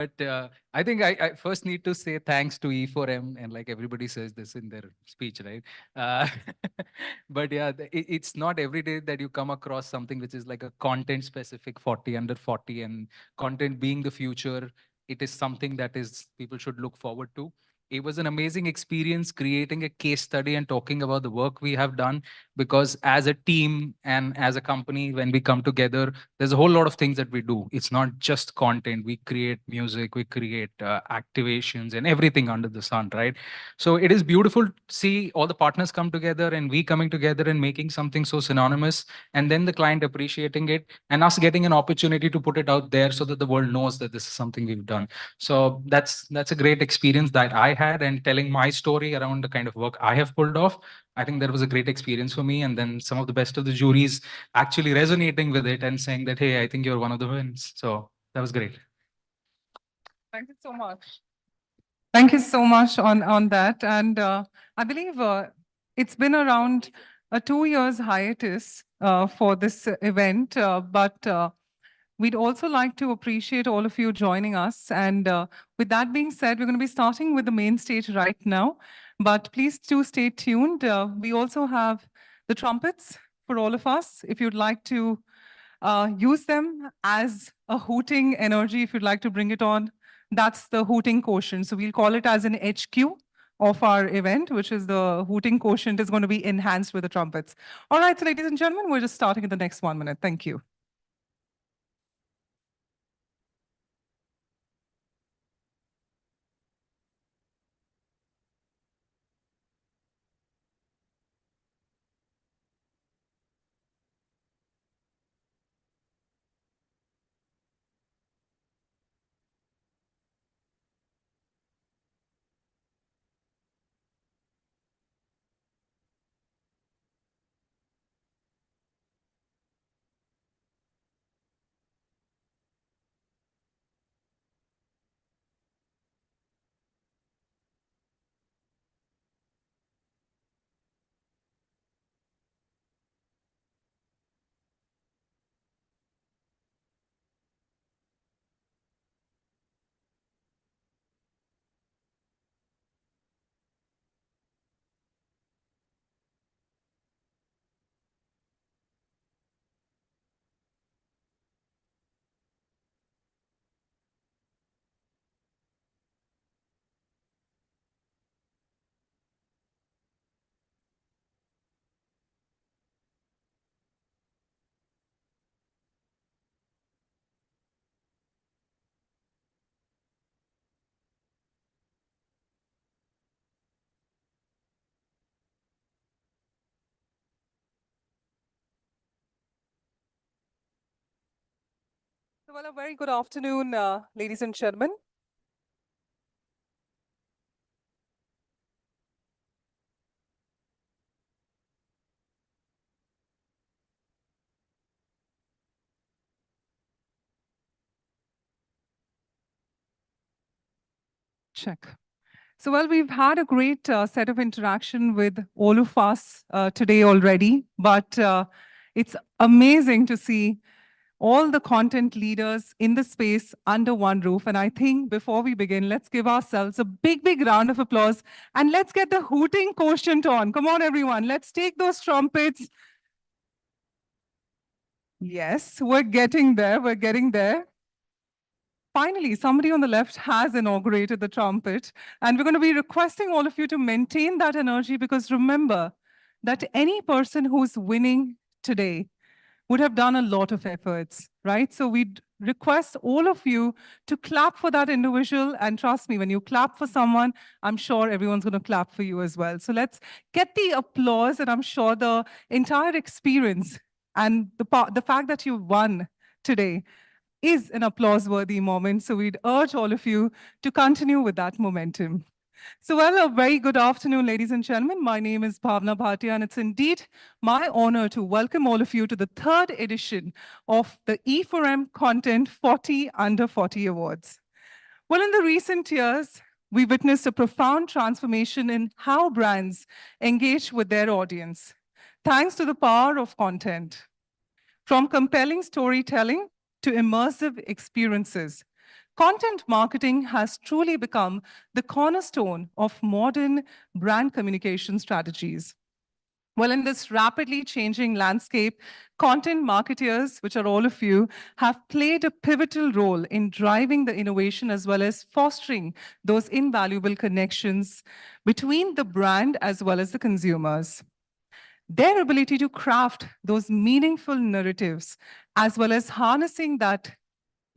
But I think I first need to say thanks to E4M, and like everybody says this in their speech, right? Uh, but yeah, it's not every day that you come across something which is like a content specific 40 under 40, and content being the future. It is something that is people should look forward to. It was an amazing experience creating a case study and talking about the work we have done, because as a team and as a company, when we come together, there's a whole lot of things that we do. It's not just content. We create music, we create activations and everything under the sun, right? So it is beautiful to see all the partners come together and we coming together and making something so synonymous, and then the client appreciating it and us getting an opportunity to put it out there so that the world knows that this is something we've done. So that's a great experience that I had, and telling my story around the kind of work I have pulled off. I think that was a great experience for me. And then some of the best of the juries actually resonating with it and saying that, hey, I think you're one of the wins. So that was great. Thank you so much. Thank you so much on that. And I believe it's been around a 2 years hiatus for this event, but we'd also like to appreciate all of you joining us. And with that being said, we're going to be starting with the main stage right now. But please do stay tuned. We also have the trumpets for all of us. If you'd like to use them as a hooting energy, if you'd like to bring it on, that's the hooting quotient. So we'll call it as an HQ of our event, which is the hooting quotient is going to be enhanced with the trumpets. All right, so ladies and gentlemen, we're just starting in the next 1 minute. Thank you. Well, a very good afternoon, ladies and gentlemen. Check. So, well, we've had a great set of interaction with all of us today already, but it's amazing to see all the content leaders in the space under one roof. And I think before we begin, let's give ourselves a big, big round of applause and let's get the hooting quotient on. Come on, everyone. Let's take those trumpets. Yes, we're getting there. We're getting there. Finally, somebody on the left has inaugurated the trumpet, and we're going to be requesting all of you to maintain that energy, because remember that any person who's winning today would have done a lot of efforts, right? So we'd request all of you to clap for that individual. And trust me, when you clap for someone, I'm sure everyone's going to clap for you as well. So let's get the applause, and I'm sure the entire experience and the fact that you won today is an applause-worthy moment. So we'd urge all of you to continue with that momentum. So, well, a very good afternoon, ladies and gentlemen. My name is Bhavna Bhatia, and it's indeed my honor to welcome all of you to the third edition of the E4M Content 40 Under 40 Awards. Well, in the recent years, we witnessed a profound transformation in how brands engage with their audience, thanks to the power of content. From compelling storytelling to immersive experiences, Content marketing has truly become the cornerstone of modern brand communication strategies. Well, in this rapidly changing landscape, content marketers, which are all of you, have played a pivotal role in driving the innovation as well as fostering those invaluable connections between the brand as well as the consumers. Their ability to craft those meaningful narratives, as well as harnessing that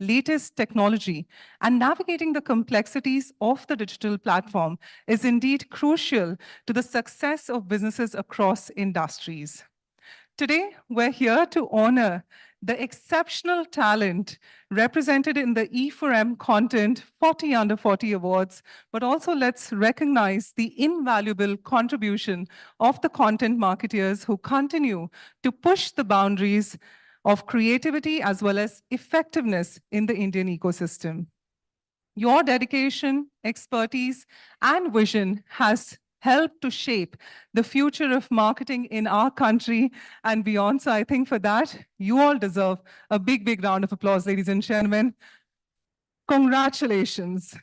latest technology and navigating the complexities of the digital platform is indeed crucial to the success of businesses across industries. Today, we're here to honor the exceptional talent represented in the E4M Content 40 Under 40 Awards, but also let's recognize the invaluable contribution of the content marketers who continue to push the boundaries of creativity as well as effectiveness in the Indian ecosystem. Your dedication, expertise, and vision has helped to shape the future of marketing in our country and beyond. So I think for that, you all deserve a big, big round of applause, ladies and gentlemen. Congratulations.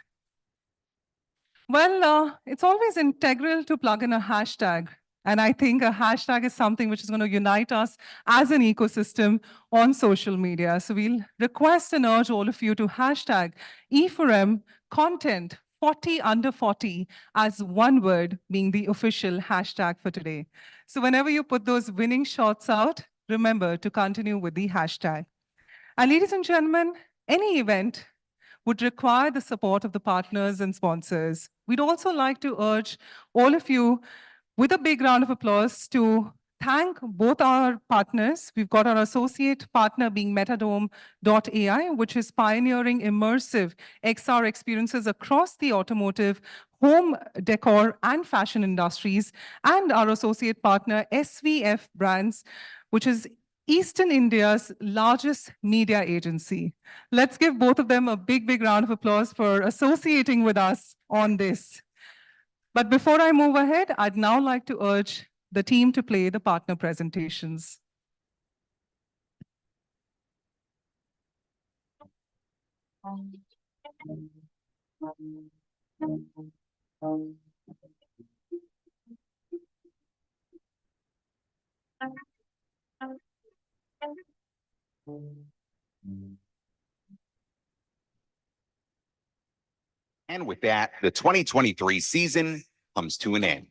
Well, it's always integral to plug in a hashtag. And I think a hashtag is something which is going to unite us as an ecosystem on social media. So we'll request and urge all of you to hashtag E4M content 40 under 40 as one word being the official hashtag for today. So whenever you put those winning shots out, remember to continue with the hashtag. And ladies and gentlemen, any event would require the support of the partners and sponsors. We'd also like to urge all of you with a big round of applause to thank both our partners. We've got our associate partner being Metadome.ai, which is pioneering immersive XR experiences across the automotive, home decor, and fashion industries, and our associate partner, SVF Brands, which is Eastern India's largest media agency. Let's give both of them a big, big round of applause for associating with us on this. But before I move ahead, I'd now like to urge the team to play the partner presentations. And with that, the 2023 season comes to an end.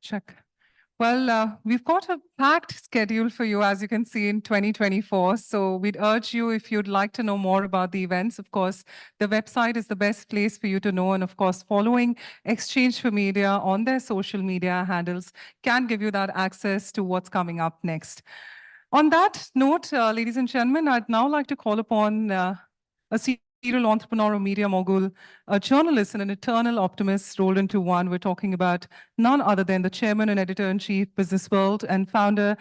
Check. Well, we've got a packed schedule for you, as you can see, in 2024. So we'd urge you, if you'd like to know more about the events, of course, the website is the best place for you to know. And of course, following Exchange for Media on their social media handles can give you that access to what's coming up next. On that note, ladies and gentlemen, I'd now like to call upon a serial entrepreneur, a media mogul, a journalist, and an eternal optimist rolled into one. We're talking about none other than the chairman and editor-in-chief, Business World, and founder,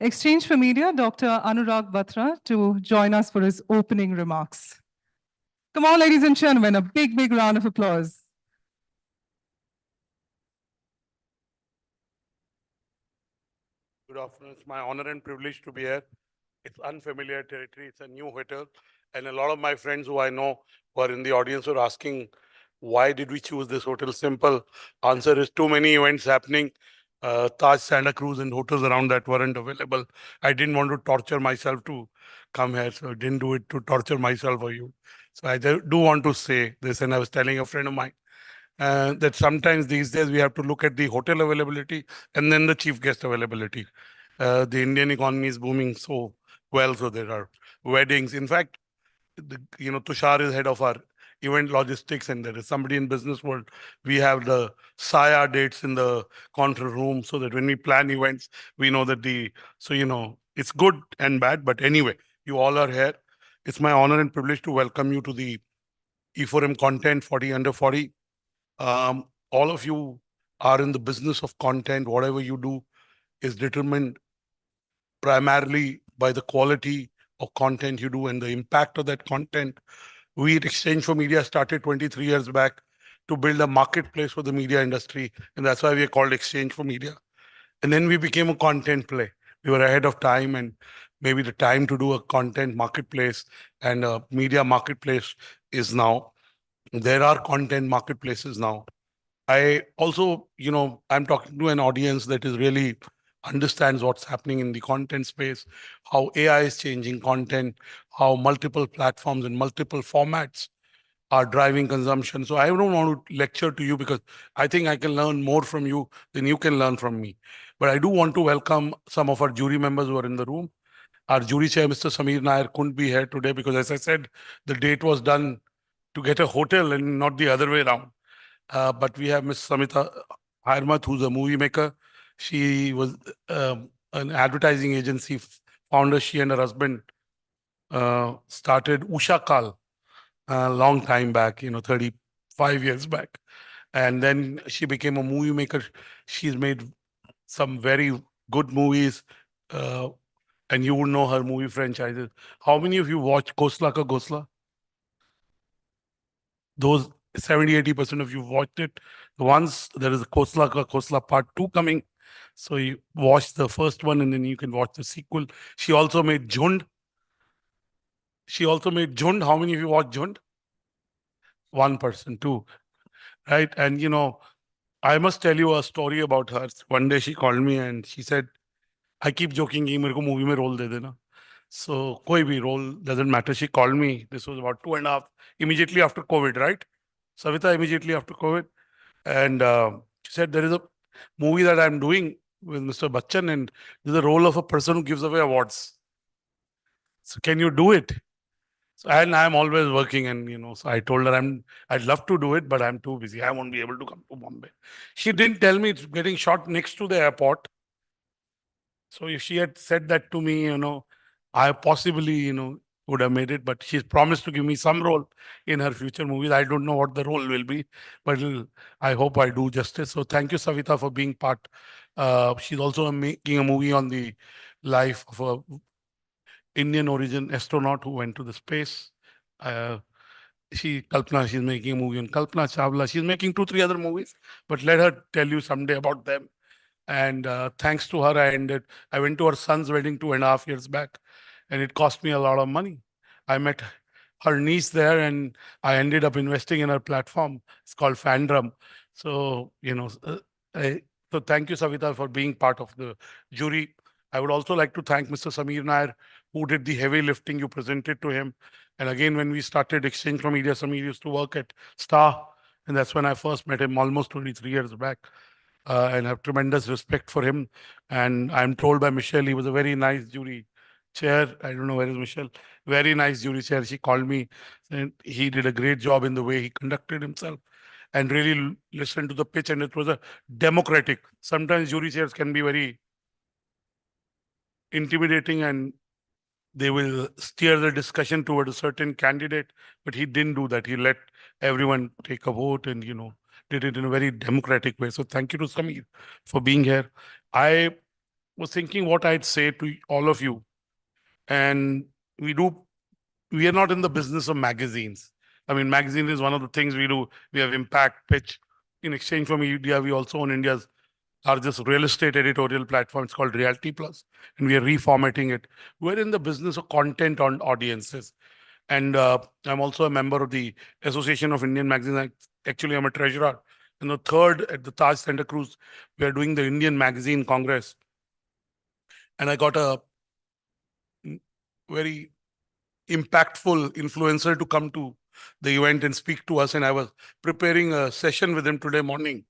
Exchange for Media, Dr. Anurag Batra, to join us for his opening remarks. Come on, ladies and gentlemen, a big, big round of applause. Good afternoon. It's my honor and privilege to be here. It's unfamiliar territory. It's a new hotel. And a lot of my friends who I know who are in the audience are asking, why did we choose this hotel? Simple answer is too many events happening. Taj, Santa Cruz and hotels around that weren't available. I didn't want to torture myself to come here. So I didn't do it to torture myself or you. So I do want to say this. And I was telling a friend of mine that sometimes these days we have to look at the hotel availability and then the chief guest availability. The Indian economy is booming so well, so there are weddings. In fact, Tushar is head of our event logistics, and there is somebody in business world. We have the Saya dates in the conference room, so that when we plan events, we know that it's good and bad. But anyway, you all are here. It's my honor and privilege to welcome you to the E4M Content 40 Under 40. All of you are in the business of content. Whatever you do is determined primarily by the quality of content you do and the impact of that content. We at Exchange for Media started 23 years back to build a marketplace for the media industry. And that's why we are called Exchange for Media. And then we became a content play. We were ahead of time, and maybe the time to do a content marketplace and a media marketplace is now. There are content marketplaces now. I also, I'm talking to an audience that is really understands what's happening in the content space, how AI is changing content, how multiple platforms and multiple formats are driving consumption. So I don't want to lecture to you because I think I can learn more from you than you can learn from me. But I do want to welcome some of our jury members who are in the room. Our jury chair, Mr. Sameer Nair, couldn't be here today because, as I said, the date was done to get a hotel and not the other way around. But we have Ms. Samita Harmat, who's a movie maker. She was an advertising agency founder. She and her husband started Usha Kal a long time back, 35 years back. And then she became a movie maker. She's made some very good movies. And you would know her movie franchises. How many of you watched Khosla Ka Ghosla? Those 70-80% of you watched it. Once there is a Khosla Ka Khosla Part 2 coming. So you watch the first one and then you can watch the sequel. She also made Jhund. How many of you watched Jhund? One person, two. Right? And I must tell you a story about her. One day she called me and she said, I keep joking, mere ko movie mein role de dena. So koi bhi role doesn't matter. She called me. This was about 2.5, immediately after COVID, right? Savita, immediately after COVID. And she said, there is a movie that I'm doing with Mr. Bachchan, and there's the role of a person who gives away awards. So can you do it? So, and I'm always working, and so I told her I'd love to do it, but I'm too busy. I won't be able to come to Bombay. She didn't tell me it's getting shot next to the airport. So if she had said that to me, I possibly, would have made it, but she's promised to give me some role in her future movies. I don't know what the role will be, but I hope I do justice. So thank you, Savita, for being part. She's also making a movie on the life of a Indian origin astronaut who went to the space. She's making a movie on Kalpana Chawla. She's making 2-3 other movies, but let her tell you someday about them. And thanks to her, I went to her son's wedding 2.5 years back, and it cost me a lot of money. I met her niece there, and I ended up investing in her platform. It's called Fandom. So, so thank you, Savita, for being part of the jury. I would also like to thank Mr. Sameer Nair, who did the heavy lifting. You presented to him. And again, when we started Exchange for Media, Sameer used to work at Star. And that's when I first met him almost 23 years back. and have tremendous respect for him. And I'm told by Michelle, he was a very nice jury chair. I don't know where is Michelle. Very nice jury chair. She called me and he did a great job in the way he conducted himself and really listened to the pitch. And it was a democratic. Sometimes jury chairs can be very intimidating and they will steer the discussion toward a certain candidate, but he didn't do that. He let everyone take a vote and, did it in a very democratic way. So thank you to Samir for being here. I was thinking what I'd say to all of you. And we are not in the business of magazines. I mean, magazine is one of the things we do. We have impact, pitch. In exchange for media, we also own India's largest real estate editorial platform. It's called Reality Plus, and we are reformatting it. We're in the business of content on audiences. And I'm also a member of the Association of Indian Magazines. Actually, I'm a treasurer. And the third at the Taj Santa Cruz, we are doing the Indian Magazine Congress. And I got a very impactful influencer to come to the event and speak to us. And I was preparing a session with him today morning.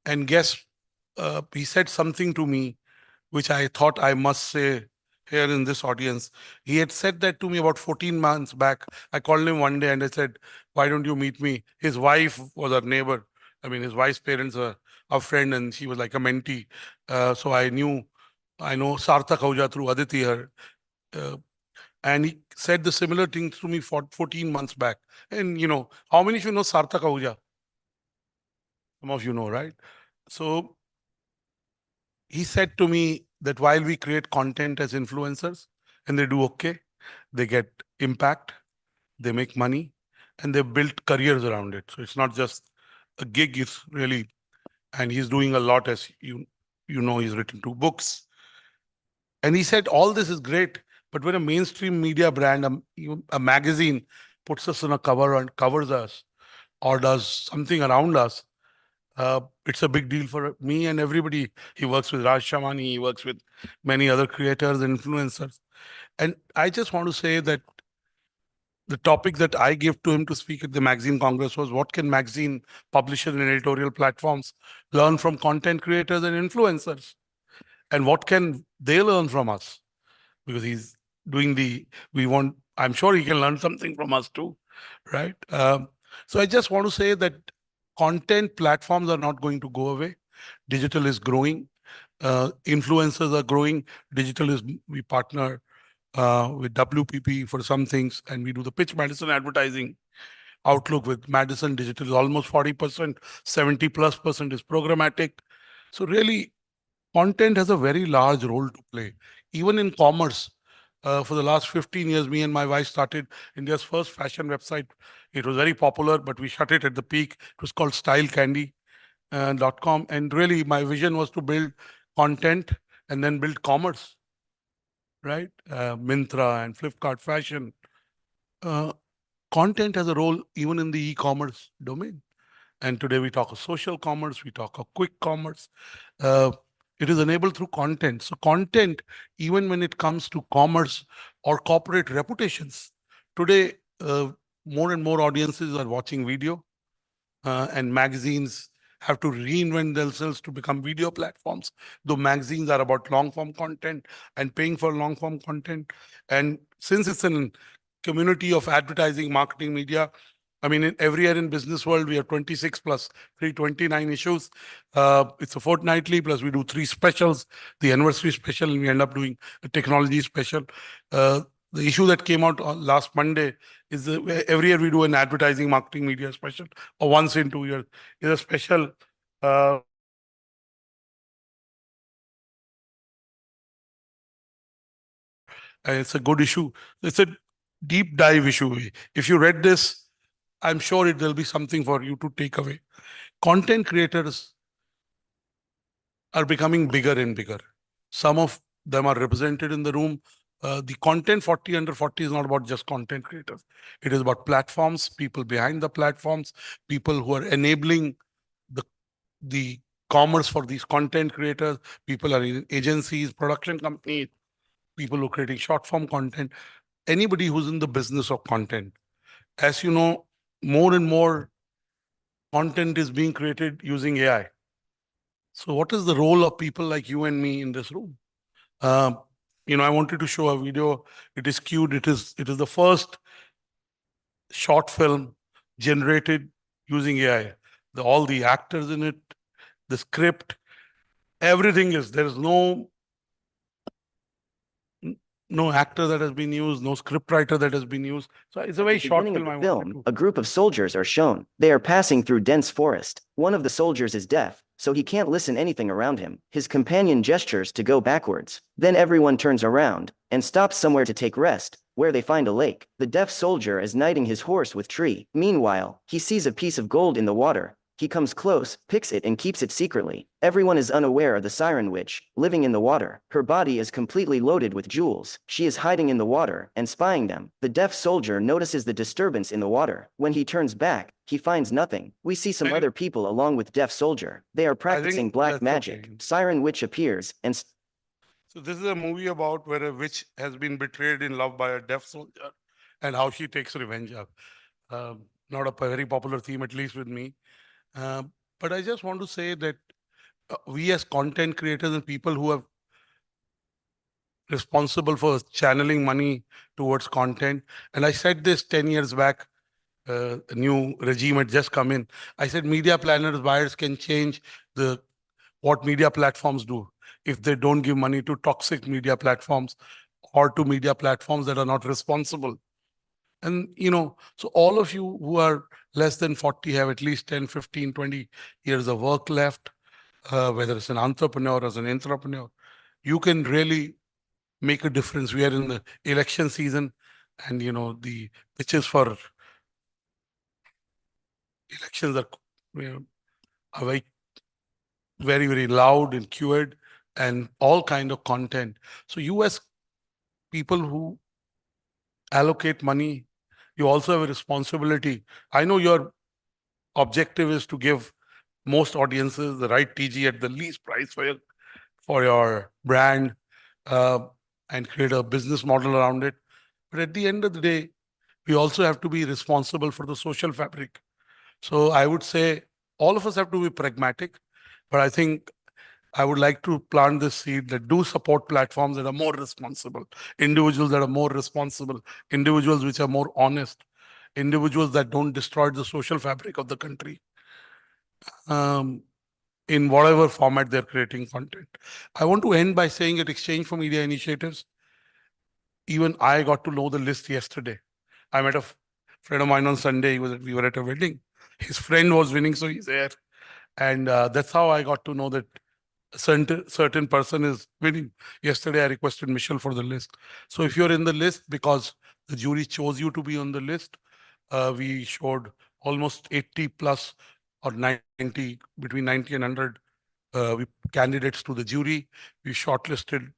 And guess, he said something to me, which I thought I must say here in this audience. He had said that to me about 14 months back. I called him one day and I said, why don't you meet me? His wife was our neighbor. I mean, his wife's parents are a friend and she was like a mentee. So I know Sarthak Ahuja through Aditi, her. And he said the similar thing to me 14 months back. And, how many of you know Sarthak Ahuja? Some of you know, right? So he said to me that while we create content as influencers and they do okay, they get impact, they make money, and they build careers around it. So it's not just a gig, it's really, and he's doing a lot, as he's written 2 books. And he said all this is great, but when a mainstream media brand, a magazine puts us on a cover and covers us or does something around us, it's a big deal for me and everybody. He works with Raj Shamani, he works with many other creators and influencers. And I just want to say that the topic that I gave to him to speak at the Magazine Congress was what can magazine publishers and editorial platforms learn from content creators and influencers? And what can they learn from us? Because he's doing I'm sure he can learn something from us too, right? So I just want to say that content platforms are not going to go away. Digital is growing. Influencers are growing. We partner with WPP for some things, and we do the Pitch Madison advertising outlook with Madison. Digital is almost 40%, 70+% is programmatic. So really, content has a very large role to play. Even in commerce, for the last 15 years, me and my wife started India's first fashion website. It was very popular, but we shut it at the peak. It was called stylecandy.com. And really, my vision was to build content and then build commerce, right? Myntra and Flipkart Fashion. Content has a role even in the e-commerce domain. And today we talk of social commerce, we talk of quick commerce. It is enabled through content. So content, even when it comes to commerce or corporate reputations, today more and more audiences are watching video and magazines have to reinvent themselves to become video platforms, though magazines are about long-form content and paying for long-form content. And since it's a community of advertising, marketing, media, I mean, in every year in business world, we have 26 plus 329 issues. It's a fortnightly, plus we do 3 specials, the anniversary special, and we end up doing a technology special. The issue that came out on last Monday is every year we do an advertising, marketing, media special, or once in 2 years. Is a special. And it's a good issue. It's a deep dive issue. If you read this, I'm sure there'll be something for you to take away. Content creators are becoming bigger and bigger. Some of them are represented in the room. The content 40 under 40 is not about just content creators. It is about platforms, people behind the platforms, people who are enabling the commerce for these content creators. People are in agencies, production companies, people who are creating short form content, anybody who's in the business of content. As you know, more and more content is being created using AI. So what is the role of people like you and me in this room? Uh, I wanted to show a video. It is cute. It is the first short film generated using AI. All the actors in it, the script, everything is, there is no actor that has been used, no script writer that has been used. So it's a very short Beginning film. of I the wanted film, to. a group of soldiers are shown. They are passing through dense forest. One of the soldiers is deaf, so he can't listen anything around him. His companion gestures to go backwards. Then everyone turns around and stops somewhere to take rest, where they find a lake. The deaf soldier is knighting his horse with tree. Meanwhile, he sees a piece of gold in the water. He comes close, picks it and keeps it secretly. Everyone is unaware of the Siren Witch, living in the water. Her body is completely loaded with jewels. She is hiding in the water and spying them. The deaf soldier notices the disturbance in the water. When he turns back, he finds nothing. We see some I- other people along with deaf soldier. They are practicing black that's magic. okay. Siren Witch appears and So this is a movie about where a witch has been betrayed in love by a deaf soldier and how she takes revenge. Not a very popular theme, at least with me. But I just want to say that we as content creators and people who are responsible for channeling money towards content, and I said this 10 years back, a new regime had just come in. I said media planners, buyers can change what media platforms do if they don't give money to toxic media platforms or to media platforms that are not responsible. And, so all of you who are less than 40 have at least 10, 15, 20 years of work left, whether it's an entrepreneur or as an entrepreneur, you can really make a difference. We are in the election season and, the pitches for elections are very, very, very loud and queued and all kind of content. So you as people who allocate money, you also have a responsibility. I know your objective is to give most audiences the right TG at the least price for your brand, uh, and create a business model around it. But at the end of the day, we also have to be responsible for the social fabric. So I would say all of us have to be pragmatic, but I think I would like to plant this seed that do support platforms that are more responsible, individuals that are more responsible, individuals which are more honest, individuals that don't destroy the social fabric of the country, in whatever format they're creating content. I want to end by saying at Exchange for Media Initiatives, even I got to know the list yesterday. I met a friend of mine on Sunday. We were at a wedding. His friend was winning, so he's there. And that's how I got to know that a certain person is winning. Yesterday, I requested Michelle for the list. So if you're in the list because the jury chose you to be on the list, we showed almost 80 plus or 90, between 90 and 100 candidates to the jury. We shortlisted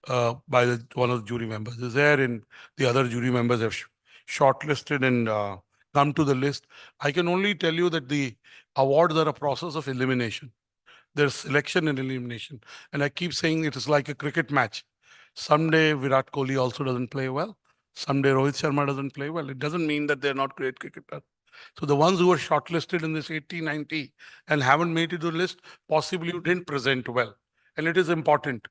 by one of the jury members is there, and the other jury members have shortlisted and come to the list. I can only tell you that the awards are a process of elimination. There's selection and elimination. And I keep saying it is like a cricket match. Someday Virat Kohli also doesn't play well. Someday Rohit Sharma doesn't play well. It doesn't mean that they're not great cricketers. So the ones who are shortlisted in this 80, 90 and haven't made it to the list, possibly you didn't present well. And it is important.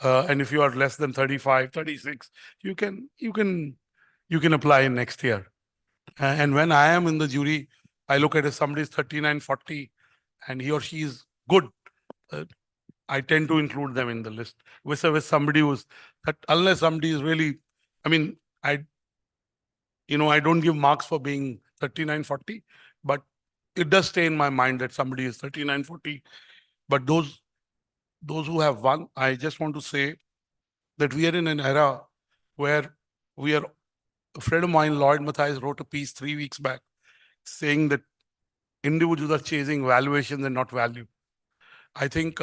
And if you are less than 35, 36, you can apply next year. And when I am in the jury, I look at if somebody is 39, 40, and he or she is good. I tend to include them in the list. With somebody who's that, unless somebody is really, I mean, I don't give marks for being 39, 40, but it does stay in my mind that somebody is 39, 40. But those who have won, I just want to say that we are in an era where a friend of mine, Lloyd Mathias, wrote a piece 3 weeks back saying that individuals are chasing valuations and not value. I think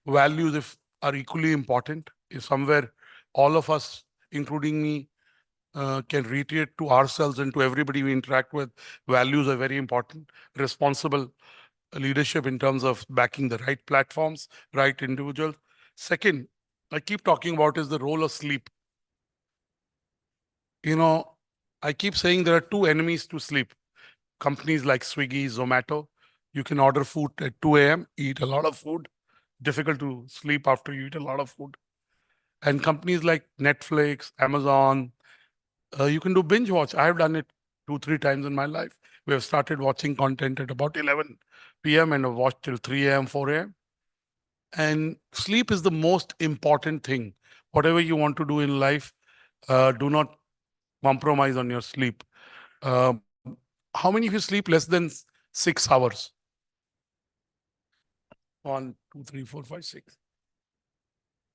values are equally important. If somewhere all of us, including me, can reiterate to ourselves and to everybody we interact with, values are very important. Responsible leadership in terms of backing the right platforms, right individuals. Second, I keep talking about is the role of sleep. I keep saying there are two enemies to sleep. Companies like Swiggy, Zomato, You can order food at 2 a.m., eat a lot of food. Difficult to sleep after you eat a lot of food. And companies like Netflix, Amazon, you can do binge watch. I've done it 2-3 times in my life. We have started watching content at about 11 p.m. and have watched till 3 a.m., 4 a.m. And sleep is the most important thing. Whatever you want to do in life, do not compromise on your sleep. How many of you sleep less than 6 hours? 1, 2, 3, 4, 5, 6,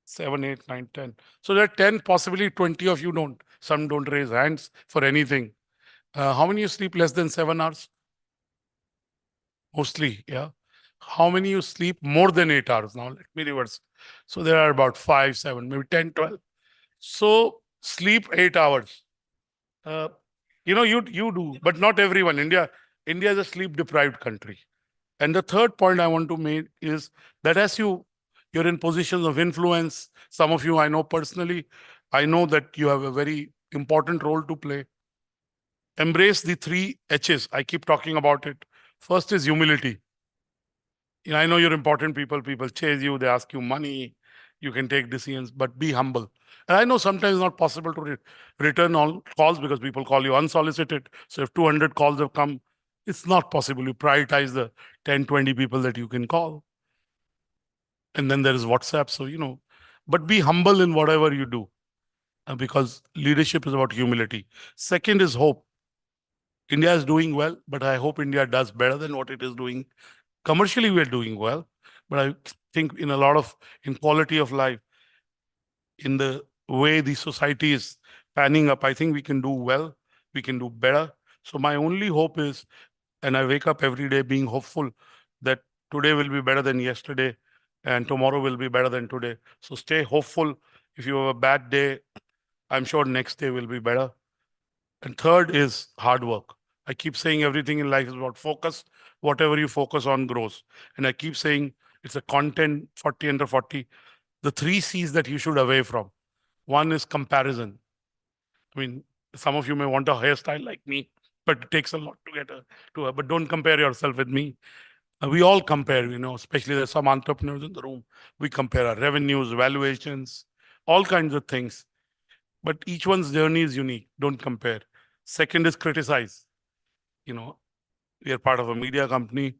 7, 8, 9, 10. So there are 10, possibly 20 of you don't. Some don't raise hands for anything. How many you sleep less than 7 hours? Mostly, yeah. How many you sleep more than 8 hours? Now let me reverse. So there are about 5, 7, maybe 10, 12. So sleep 8 hours. You do, but not everyone. India is a sleep deprived country. And the third point I want to make is that as you're in positions of influence, some of you I know personally, I know that you have a very important role to play. Embrace the 3 H's. I keep talking about it. First is humility. I know you're important people. People chase you. They ask you money. You can take decisions, but be humble. And I know sometimes it's not possible to return all calls because people call you unsolicited. So if 200 calls have come, it's not possible. You prioritize the 10, 20 people that you can call. And then there is WhatsApp. So, but be humble in whatever you do because leadership is about humility. Second is hope. India is doing well, but I hope India does better than what it is doing. Commercially, we are doing well, but I think in quality of life, in the way the society is panning up, I think we can do well, we can do better. So my only hope is, and I wake up every day being hopeful that today will be better than yesterday and tomorrow will be better than today. So stay hopeful. If you have a bad day, I'm sure next day will be better. And third is hard work. I keep saying everything in life is about focus. Whatever you focus on grows. And I keep saying it's a content 40 under 40. The 3 C's that you should away from. One is comparison. I mean, some of you may want a hairstyle like me, but it takes a lot to get but don't compare yourself with me. We all compare, especially there's some entrepreneurs in the room. We compare our revenues, valuations, all kinds of things. But each one's journey is unique. Don't compare. Second is criticize. We are part of a media company.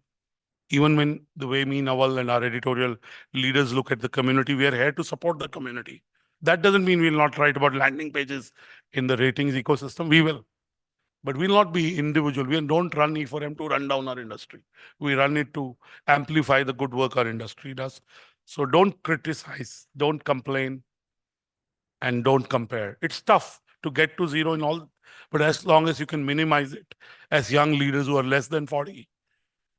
Even when the way me, Nawal, and our editorial leaders look at the community, we are here to support the community. That doesn't mean we'll not write about landing pages in the ratings ecosystem. We will. But we'll not be individual. We don't run E4M to run down our industry. We run it to amplify the good work our industry does. So don't criticize, don't complain, and don't compare. It's tough to get to zero in all, but as long as you can minimize it as young leaders who are less than 40,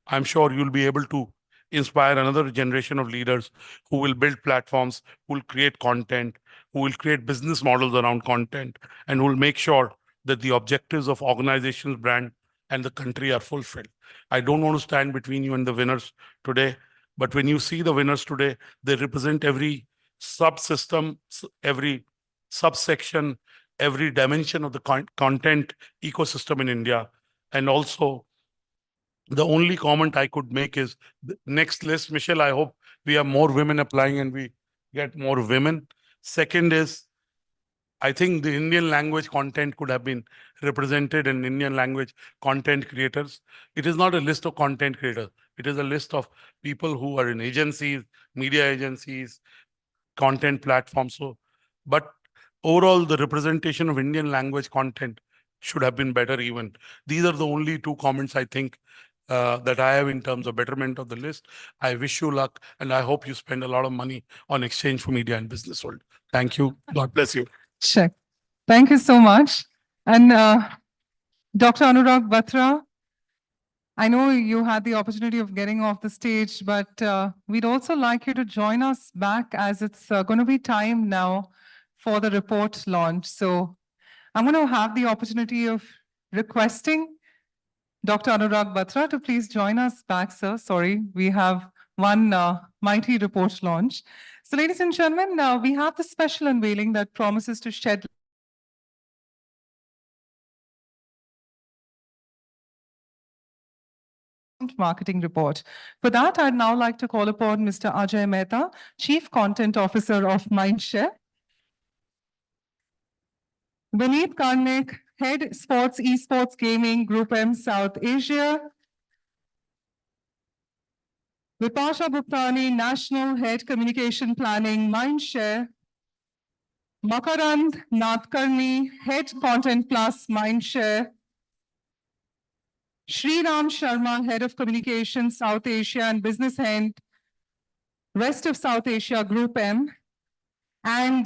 I'm sure you'll be able to inspire another generation of leaders who will build platforms, who will create content, who will create business models around content, and who will make sure that the objectives of organizations, brand, and the country are fulfilled. I don't want to stand between you and the winners today, but when you see the winners today, they represent every subsystem, every subsection, every dimension of the content ecosystem in India. And also, the only comment I could make is the next list, Michelle, I hope we have more women applying and we get more women. Second is, I think the Indian language content could have been represented in Indian language content creators. It is not a list of content creators. It is a list of people who are in agencies, media agencies, content platforms. But overall, the representation of Indian language content should have been better even. These are the only 2 comments I think that I have in terms of betterment of the list. I wish you luck, and I hope you spend a lot of money on Exchange for Media and Business World. Thank you. God bless you. Check. Thank you so much. And Dr. Anurag Batra, I know you had the opportunity of getting off the stage, but we'd also like you to join us back as it's going to be time now for the report launch. So I'm going to have the opportunity of requesting Dr. Anurag Batra to please join us back, sir. Sorry, we have one mighty report launch. So ladies and gentlemen, now we have the special unveiling that promises to shed Content Marketing Report. For that, I'd now like to call upon Mr. Ajay Mehta, Chief Content Officer of Mindshare. Vineet Karnik, Head Sports Esports Gaming Group M South Asia. Vipasha Bhuptani, National Head Communication Planning, Mindshare. Makarand Nadkarni, Head Content Plus, Mindshare. Sriram Sharma, Head of Communication, South Asia and Business Head, Rest of South Asia Group M. And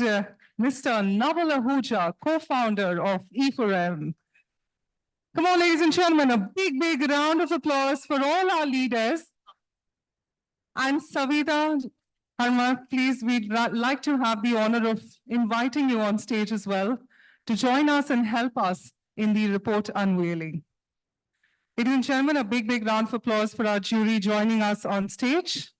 Mr. Naval Ahuja, co-founder of E4M. Come on, ladies and gentlemen, a big, big round of applause for all our leaders. And Savita Harma, please, we'd like to have the honor of inviting you on stage as well to join us and help us in the report unveiling. Ladies and gentlemen, a big, big round of applause for our jury joining us on stage.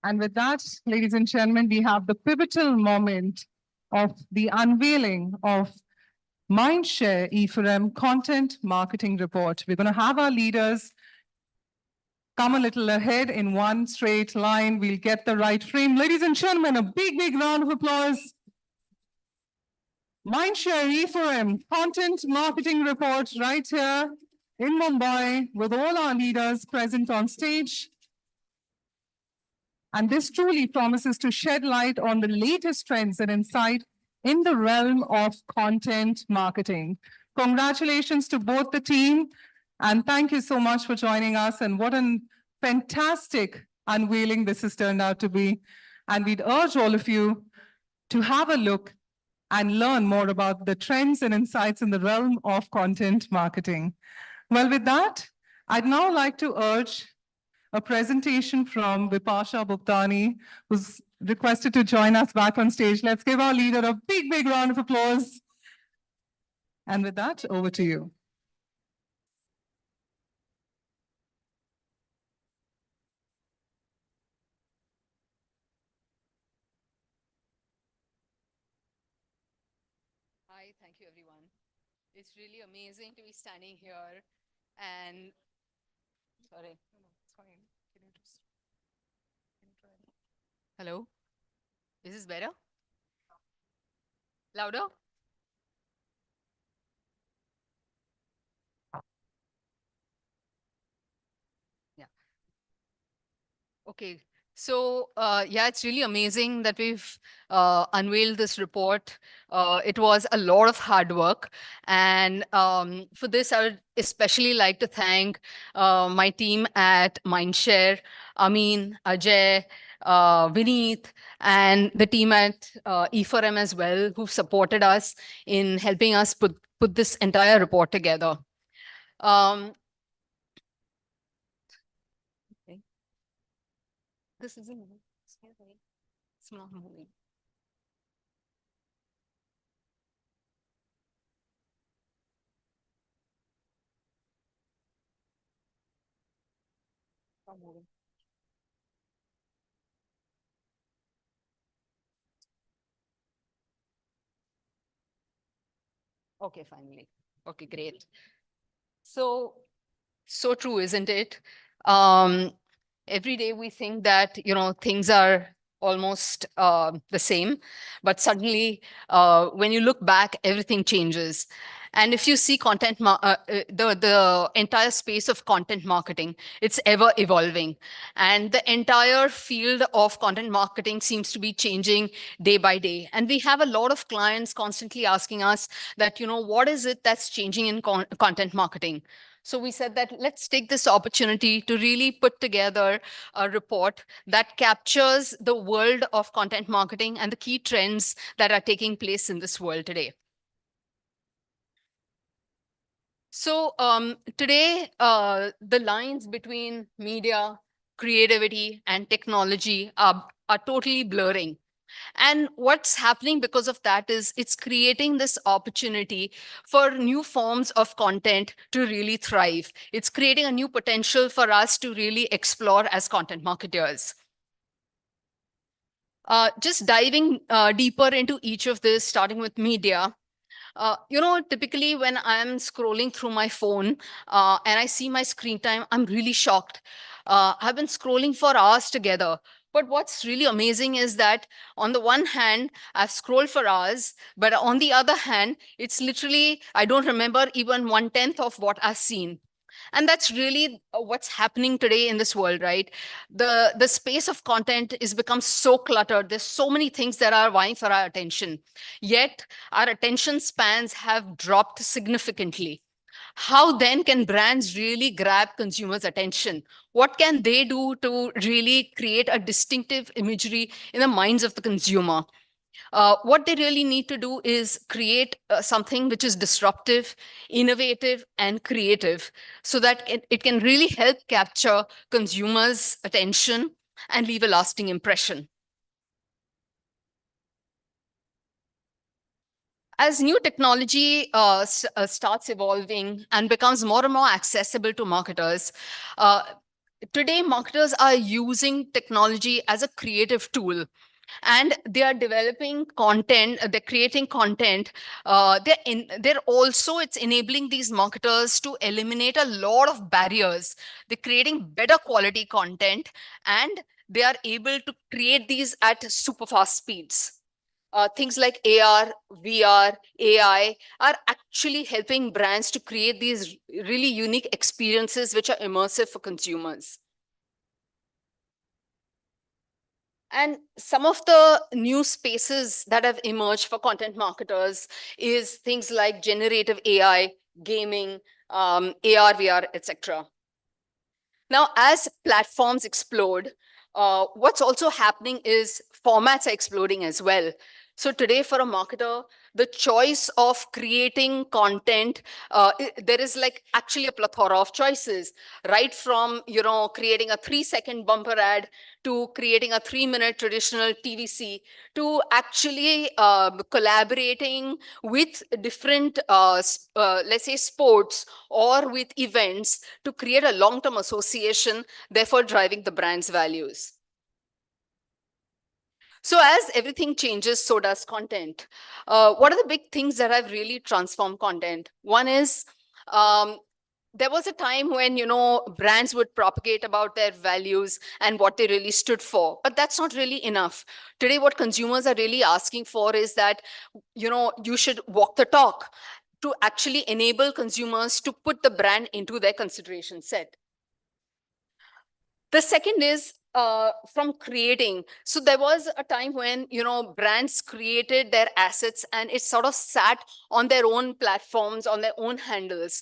And with that, ladies and gentlemen, we have the pivotal moment of the unveiling of Mindshare E4M Content Marketing Report. We're going to have our leaders come a little ahead in one straight line. We'll get the right frame. Ladies and gentlemen, a big, big round of applause. Mindshare E4M Content Marketing Report right here in Mumbai with all our leaders present on stage. And this truly promises to shed light on the latest trends and insight in the realm of content marketing. Congratulations to both the team, and thank you so much for joining us. And what a fantastic unveiling this has turned out to be. And we'd urge all of you to have a look and learn more about the trends and insights in the realm of content marketing. Well, with that, I'd now like to urge a presentation from Vipasha Bhuptani, who's requested to join us back on stage. Let's give our leader a big, big round of applause. And with that, over to you. Hi, thank you, everyone. It's really amazing to be standing here and, sorry. It's fine. Can you just, can you try? Hello? Is this better? Louder? Yeah. Okay. So, yeah, it's really amazing that we've unveiled this report. It was a lot of hard work. And for this, I would especially like to thank my team at Mindshare, Amin, Ajay, Vineet, and the team at E4M as well, who supported us in helping us put this entire report together. This isn't moving. It's not moving. Not moving. Okay, finally. Okay, great. So true, isn't it? Every day we think that, things are almost the same, but suddenly when you look back, everything changes. And if you see the entire space of content marketing, it's ever evolving. And the entire field of content marketing seems to be changing day by day. And we have a lot of clients constantly asking us that, what is it that's changing in content marketing? So we said that let's take this opportunity to really put together a report that captures the world of content marketing and the key trends that are taking place in this world today. So today, the lines between media, creativity, and technology are totally blurring. And what's happening because of that is it's creating this opportunity for new forms of content to really thrive. It's creating a new potential for us to really explore as content marketers. Just diving deeper into each of this, starting with media. Typically when I'm scrolling through my phone and I see my screen time, I'm really shocked. I've been scrolling for hours together. But what's really amazing is that on the one hand, I've scrolled for hours, but on the other hand, it's literally, I don't remember even 1/10 of what I've seen. And that's really what's happening today in this world, right? The space of content is become so cluttered. There's so many things that are vying for our attention. Yet our attention spans have dropped significantly. How then can brands really grab consumers' attention? What can they do to really create a distinctive imagery in the minds of the consumer? What they really need to do is create something which is disruptive, innovative, and creative so that it can really help capture consumers' attention and leave a lasting impression. As new technology starts evolving and becomes more and more accessible to marketers, today marketers are using technology as a creative tool. And they are developing content, they're creating content. They're also, it's enabling these marketers to eliminate a lot of barriers. They're creating better quality content, and they are able to create these at super fast speeds. Things like AR, VR, AI are actually helping brands to create these really unique experiences which are immersive for consumers. And some of the new spaces that have emerged for content marketers is things like generative AI, gaming, AR, VR, etc. Now, as platforms explode, what's also happening is formats are exploding as well. So today for a marketer, the choice of creating content, there is like actually a plethora of choices, right from, creating a 3-second bumper ad to creating a 3-minute traditional TVC to actually collaborating with different, let's say sports or with events to create a long-term association, therefore driving the brand's values. So as everything changes, so does content. What are the big things that have really transformed content? One is, there was a time when, brands would propagate about their values and what they really stood for, but that's not really enough. Today, what consumers are really asking for is that, you should walk the talk to actually enable consumers to put the brand into their consideration set. The second is from creating. So there was a time when, brands created their assets and it sort of sat on their own platforms, on their own handles.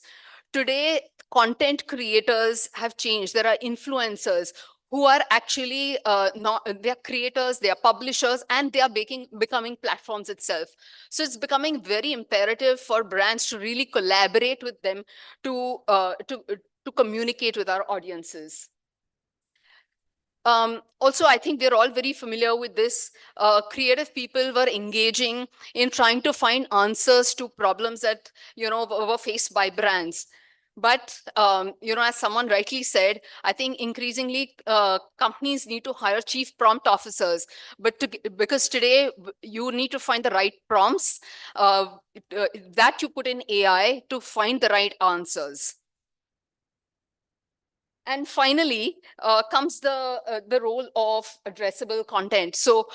Today, content creators have changed. There are influencers who are actually they're creators, they are publishers, and they are becoming platforms itself. So it's becoming very imperative for brands to really collaborate with them to communicate with our audiences. Also, I think we're all very familiar with this. Creative people were engaging in trying to find answers to problems that, were faced by brands. But, as someone rightly said, I think increasingly companies need to hire chief prompt officers. Because today you need to find the right prompts that you put in AI to find the right answers. And finally, comes the role of addressable content. So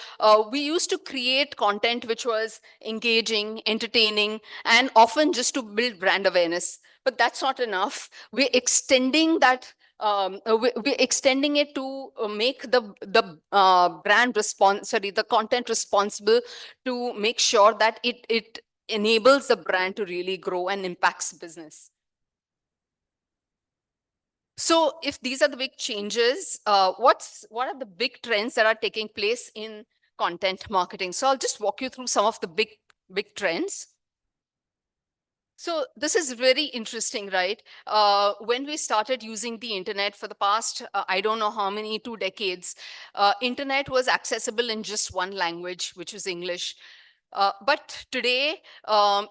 we used to create content which was engaging, entertaining, and often just to build brand awareness. But that's not enough. We're extending that. We're extending it to make the the content responsible to make sure that it enables the brand to really grow and impacts business. So if these are the big changes, what are the big trends that are taking place in content marketing? So I'll just walk you through some of the big trends. So this is very interesting, right? When we started using the internet for the past, I don't know how many, 2 decades, internet was accessible in just one language, which was English. But today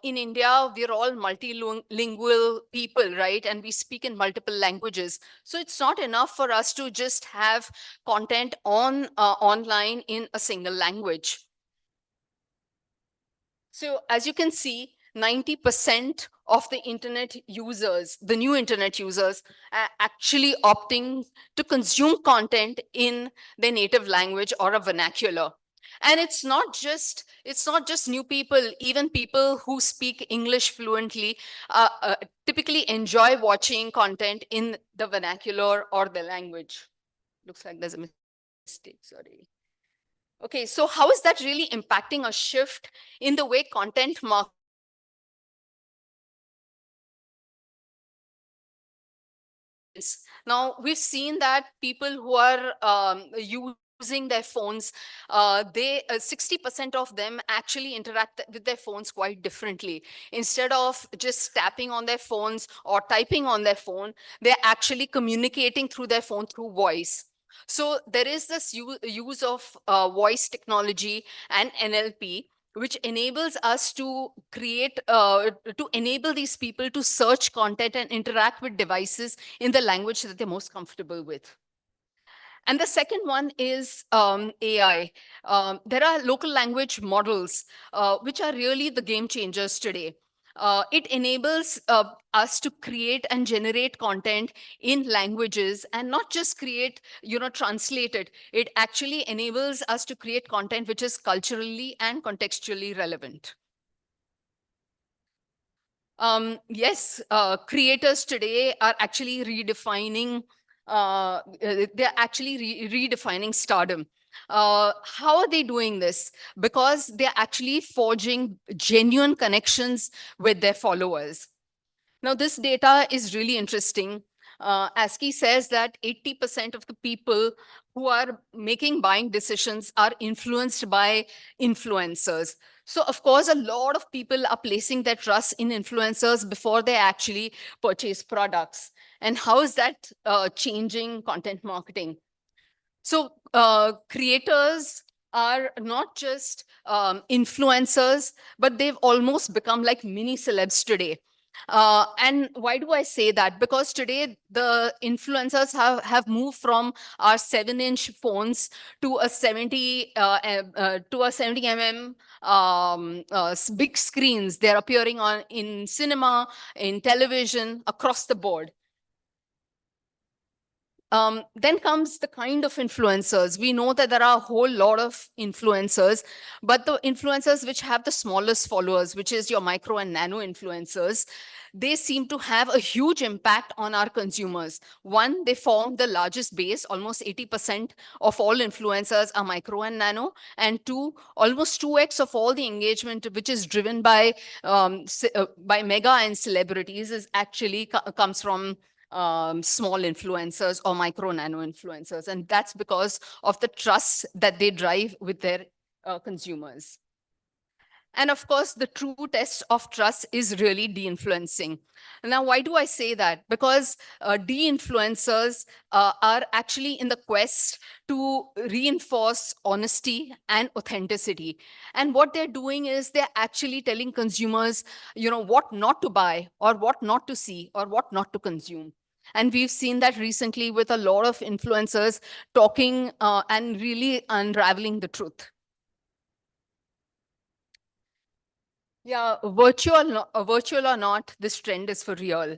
in India, we're all multilingual people, right? And we speak in multiple languages. So it's not enough for us to just have content online in a single language. So as you can see, 90% of the internet users, the new internet users, are actually opting to consume content in their native language or a vernacular. And it's not just new people, even people who speak English fluently typically enjoy watching content in the vernacular or the language. Looks like there's a mistake, sorry. Okay, so how is that really impacting a shift in the way content marketing? Now, we've seen that people who are using their phones, 60% of them actually interact with their phones quite differently. Instead of just tapping on their phones or typing on their phone, they're actually communicating through their phone through voice. So there is this use of voice technology and NLP, which enables us to create, to enable these people to search content and interact with devices in the language that they're most comfortable with. And the second one is AI. There are local language models, which are really the game changers today. It enables us to create and generate content in languages and not just create, translate it. It actually enables us to create content which is culturally and contextually relevant. Yes, creators today are actually redefining, they're actually redefining stardom. How are they doing this? Because they're actually forging genuine connections with their followers. Now, this data is really interesting. ASCII says that 80% of the people who are making buying decisions are influenced by influencers. So, of course, a lot of people are placing their trust in influencers before they actually purchase products. And how is that changing content marketing? So, creators are not just influencers, but they've almost become like mini celebs today. And why do I say that? Because today the influencers have moved from our 7-inch phones to a 70 mm big screens. They're appearing on in cinema, in television, across the board. Then comes the kind of influencers. We know that there are a whole lot of influencers, but the influencers which have the smallest followers, which is your micro and nano influencers, they seem to have a huge impact on our consumers. One, they form the largest base. Almost 80% of all influencers are micro and nano. And two, almost 2x of all the engagement, which is driven by mega and celebrities, is actually comes from small influencers or micro nano influencers. And that's because of the trust that they drive with their consumers. And of course, the true test of trust is really de-influencing. Now, why do I say that? Because de-influencers are actually in the quest to reinforce honesty and authenticity. And what they're doing is they're actually telling consumers, what not to buy or what not to see or what not to consume. And we've seen that recently with a lot of influencers talking and really unraveling the truth. Yeah, virtual or not, this trend is for real.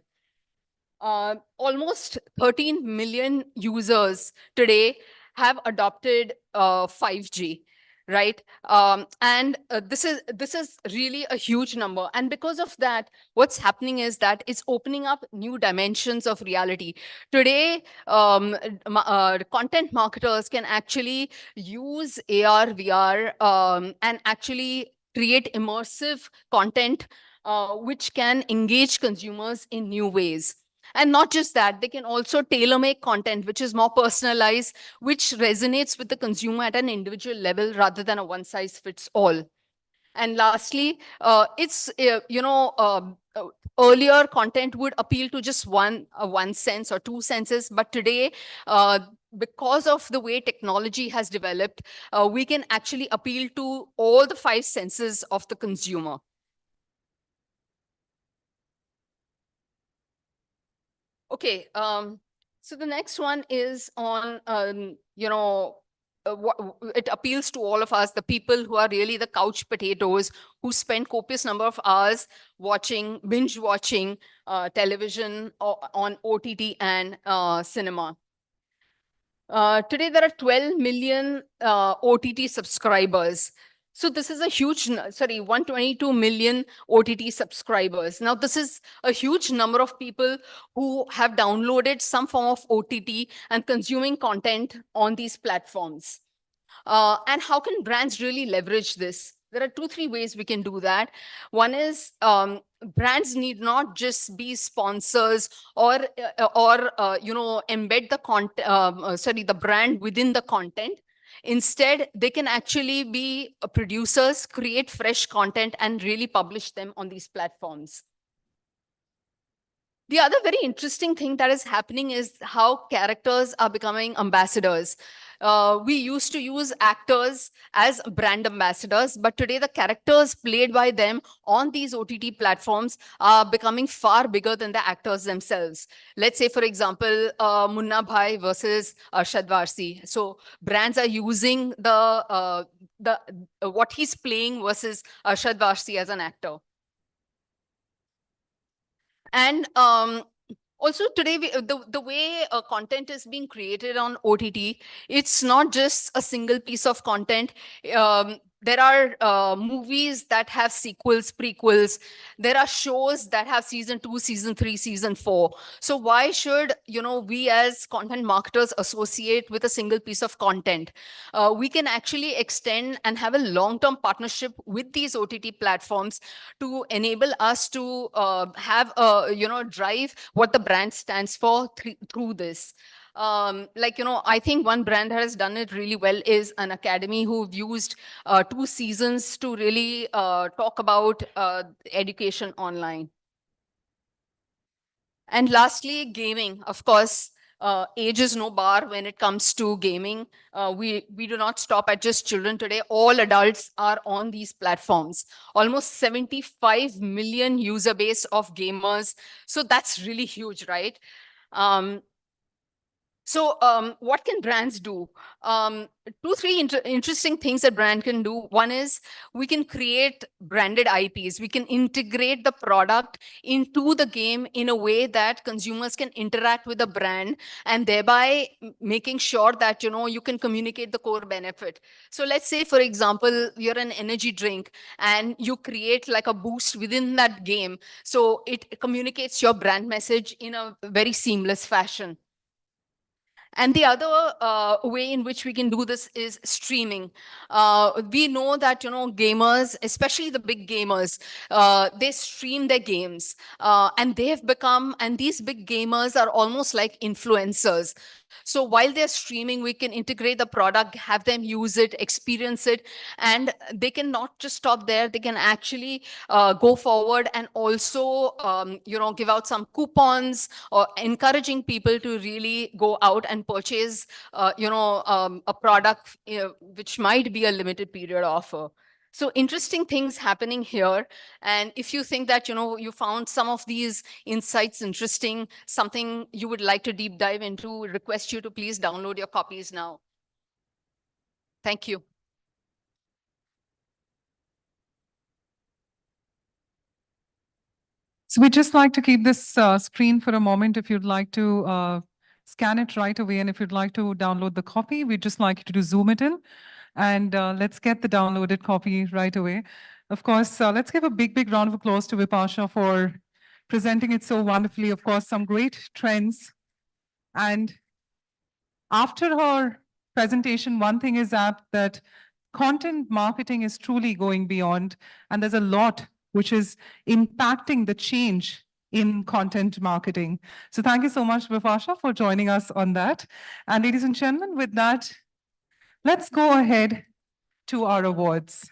Almost 13 million users today have adopted 5G, right? And this is really a huge number. And because of that, what's happening is that it's opening up new dimensions of reality. Today, content marketers can actually use AR, VR, and actually create immersive content which can engage consumers in new ways. And not just that, they can also tailor make content which is more personalized, which resonates with the consumer at an individual level rather than a one size fits all. And lastly, earlier content would appeal to just one sense or two senses, but today because of the way technology has developed, we can actually appeal to all the five senses of the consumer. Okay, so the next one is on, it appeals to all of us, the people who are really the couch potatoes, who spend copious number of hours binge watching television on OTT and cinema. Today, there are 12 million OTT subscribers. So this is a huge, 122 million OTT subscribers. Now, this is a huge number of people who have downloaded some form of OTT and consuming content on these platforms. And how can brands really leverage this? There are 2-3 ways we can do that. One is brands need not just be sponsors or embed the the brand within the content. Instead, they can actually be producers, create fresh content, and really publish them on these platforms. The other very interesting thing that is happening is how characters are becoming ambassadors. We used to use actors as brand ambassadors, but today the characters played by them on these OTT platforms are becoming far bigger than the actors themselves. Let's say, for example, Munna Bhai versus Arshad Varsi. So brands are using what he's playing versus Arshad Varsi as an actor. And also today, the way content is being created on OTT, it's not just a single piece of content. There are movies that have sequels, prequels. There are shows that have season 2, season 3, season 4. So why should we as content marketers associate with a single piece of content? We can actually extend and have a long-term partnership with these OTT platforms to enable us to have a drive what the brand stands for through this. I think one brand that has done it really well is an academy who've used 2 seasons to really talk about education online. And lastly, gaming. Of course, age is no bar when it comes to gaming. We do not stop at just children today. All adults are on these platforms. Almost 75 million user base of gamers. So that's really huge, right? So what can brands do? 2-3 interesting things that brand can do. One is we can create branded IPs. We can integrate the product into the game in a way that consumers can interact with the brand, and thereby making sure that you can communicate the core benefit. So let's say, for example, you're an energy drink and you create like a boost within that game. So it communicates your brand message in a very seamless fashion. And the other way in which we can do this is streaming. We know that, gamers, especially the big gamers, they stream their games and these big gamers are almost like influencers. So while they're streaming, we can integrate the product, have them use it, experience it, and they can not just stop there. They can actually go forward and also, give out some coupons or encouraging people to really go out and purchase, a product which might be a limited period offer. So interesting things happening here. And if you think that, you found some of these insights interesting, something you would like to deep dive into, request you to please download your copies now. Thank you. So we'd just like to keep this screen for a moment. If you'd like to scan it right away, and if you'd like to download the copy, we'd just like you to zoom it in. And let's get the downloaded copy right away. Of course, let's give a big, big round of applause to Vipasha for presenting it so wonderfully. Of course, some great trends. And after her presentation, one thing is apt, that content marketing is truly going beyond, and there's a lot which is impacting the change in content marketing. So thank you so much, Vipasha, for joining us on that. And ladies and gentlemen, with that, let's go ahead to our awards.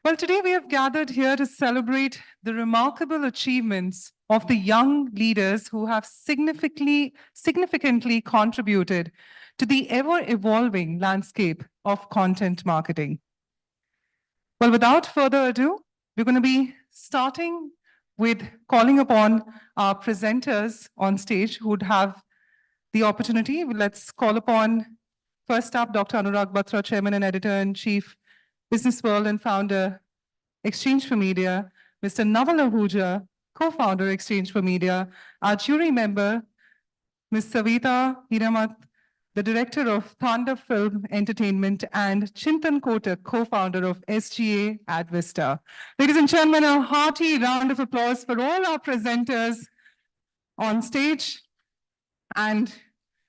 Well, today we have gathered here to celebrate the remarkable achievements of the young leaders who have significantly contributed to the ever-evolving landscape of content marketing. Well, without further ado, we're going to be starting with calling upon our presenters on stage who would have the opportunity. Let's call upon, first up, Dr. Anurag Batra, Chairman and Editor-in-Chief, Business World and Founder, Exchange for Media, Mr. Naval Ahuja, Co-founder, Exchange for Media, our jury member, Ms. Savita Hiramat, the Director of Thunder Film Entertainment, and Chintan Kotak, Co-founder of SGA Advista. Ladies and gentlemen, a hearty round of applause for all our presenters on stage. And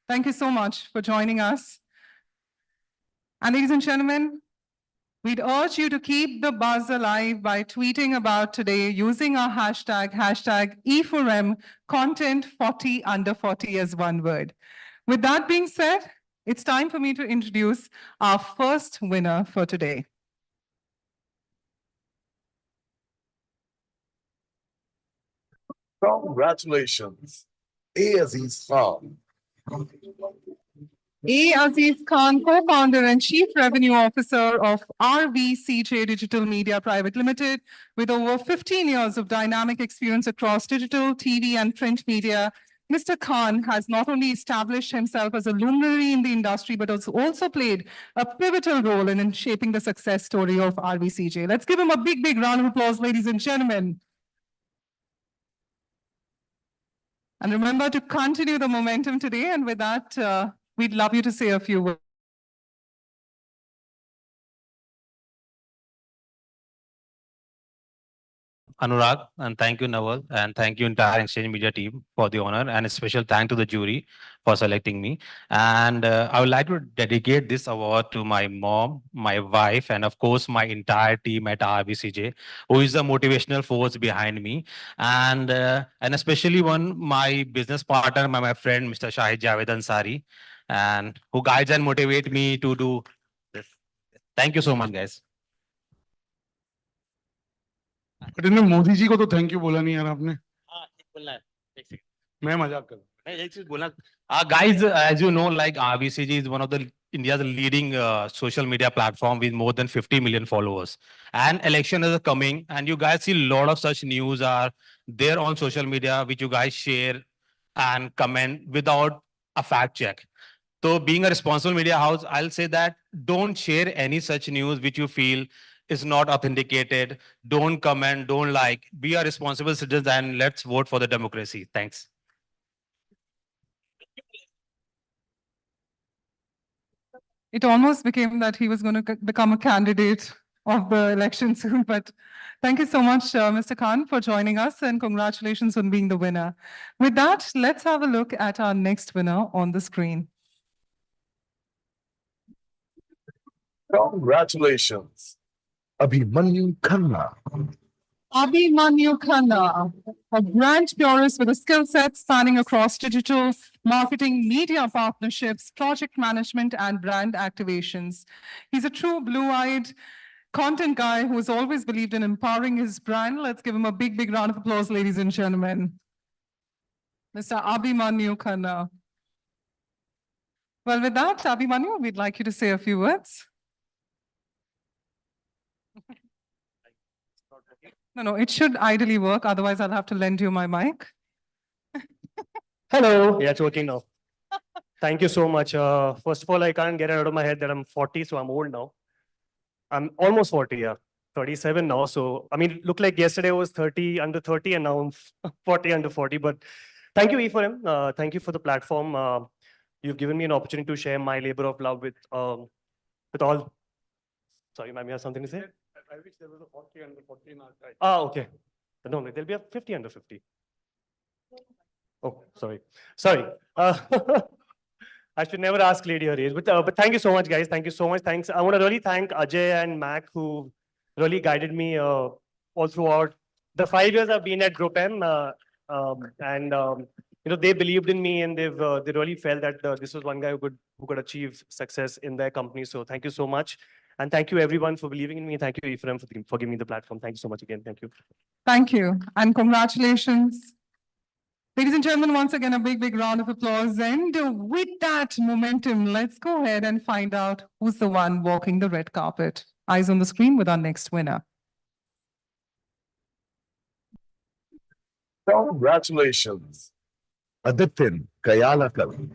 thank you so much for joining us. And ladies and gentlemen, we'd urge you to keep the buzz alive by tweeting about today using our hashtag E4M content 40 under 40 as one word. With that being said, it's time for me to introduce our first winner for today. Congratulations, A. Aziz Khan. A. Aziz Khan, co-founder and chief revenue officer of RVCJ Digital Media Private Limited, with over 15 years of dynamic experience across digital, TV, and print media. Mr. Khan has not only established himself as a luminary in the industry, but has also played a pivotal role in shaping the success story of RVCJ. Let's give him a big, big round of applause, ladies and gentlemen. And remember to continue the momentum today. And with that, we'd love you to say a few words. Anurag, and thank you, Naval, and thank you entire Exchange Media team for the honor, and a special thank to the jury for selecting me. And I would like to dedicate this award to my mom, my wife, and of course, my entire team at RVCJ, who is the motivational force behind me. And especially my business partner, my friend, Mr. Shahid Javed Ansari, and who guides and motivate me to do this. Thank you so much, guys. But इन्हें मोदी जी को तो thank you बोला नहीं यार आपने मैं मजाक कर रहा हूं। एक चीज बोलना, guys, as you know, like RVCG is one of the India's leading social media platform with more than 50 million followers. And election is coming, and you guys see a lot of such news are there on social media, which you guys share and comment without a fact check. So being a responsible media house, I'll say that don't share any such news which you feel is not authenticated. Don't comment, don't like. Be a responsible citizen and let's vote for the democracy. Thanks. It almost became that he was going to become a candidate of the election soon, but thank you so much, Mr. Khan, for joining us, and congratulations on being the winner. With that, let's have a look at our next winner on the screen. Congratulations, Abhimanyu Khanna. Abhimanyu Khanna, a brand purist with a skill set spanning across digital, marketing, media partnerships, project management, and brand activations. He's a true blue-eyed content guy who has always believed in empowering his brand. Let's give him a big, big round of applause, ladies and gentlemen. Mr. Abhimanyu Khanna. Well, with that, Abhimanyu, we'd like you to say a few words. No, it should ideally work. Otherwise, I'll have to lend you my mic. Hello. Yeah, it's working now. Thank you so much. First of all, I can't get it out of my head that I'm 40, so I'm old now. I'm almost 40, yeah. 37 now. So, I mean, look like yesterday was 30, under 30, and now I'm 40, under 40. But thank you, E4M. Thank you for the platform. You've given me an opportunity to share my labor of love with all. Sorry, ma'am, you have something to say? I wish there was a 40 under 40 in our time. Ah, okay. No, there'll be a 50 under 50. Oh, sorry. Sorry. I should never ask lady her age, but thank you so much, guys. Thank you so much. Thanks. I want to really thank Ajay and Mac, who really guided me all throughout the 5 years I've been at Group M. You know, they believed in me, and they really felt that this was one guy who could achieve success in their company. So thank you so much. And thank you everyone for believing in me. Thank you, E4M, for giving me the platform. Thank you so much again. Thank you. Thank you. And congratulations Ladies and gentlemen, once again, a big, big round of applause. And with that momentum, let's go ahead and find out who's the one walking the red carpet. Eyes on the screen with our next winner. Congratulations, Adityan Kayalakar.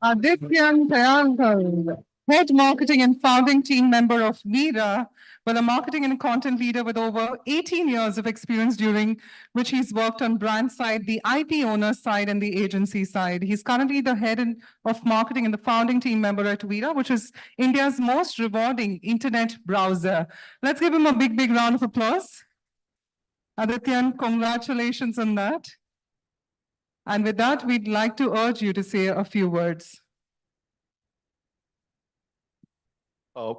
Adityan Kayankar, Head Marketing and Founding Team Member of Veera, well, a marketing and content leader with over 18 years of experience during which he's worked on brand side, the IP owner side, and the agency side. He's currently the head of marketing and the founding team member at Veera, which is India's most rewarding internet browser. Let's give him a big, big round of applause. Adityan, congratulations on that. And with that, we'd like to urge you to say a few words.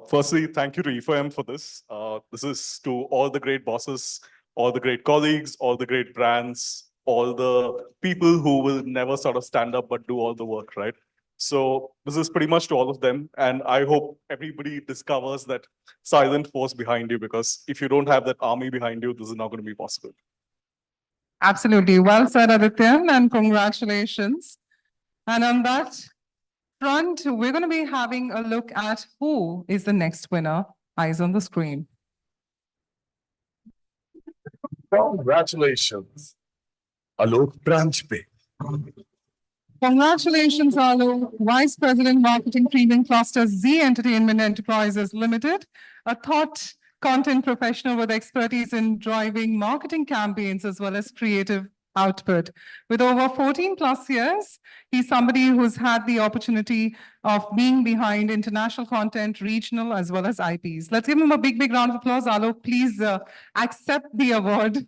Firstly, thank you to E4M for this. This is to all the great bosses, all the great colleagues, all the great brands, all the people who will never sort of stand up but do all the work, right? So this is pretty much to all of them. And I hope everybody discovers that silent force behind you, because if you don't have that army behind you, this is not going to be possible. Absolutely. Well said, Adityan, and congratulations. And on that front, we're going to be having a look at who is the next winner. Eyes on the screen. Congratulations, Alok Pranchpe. Congratulations, Alok, Vice President Marketing Premium Cluster Z Entertainment Enterprises Limited, a thought content professional with expertise in driving marketing campaigns as well as creative output. With over 14 plus years, he's somebody who's had the opportunity of being behind international content, regional as well as IPs. Let's give him a big, big round of applause. Alok, please accept the award.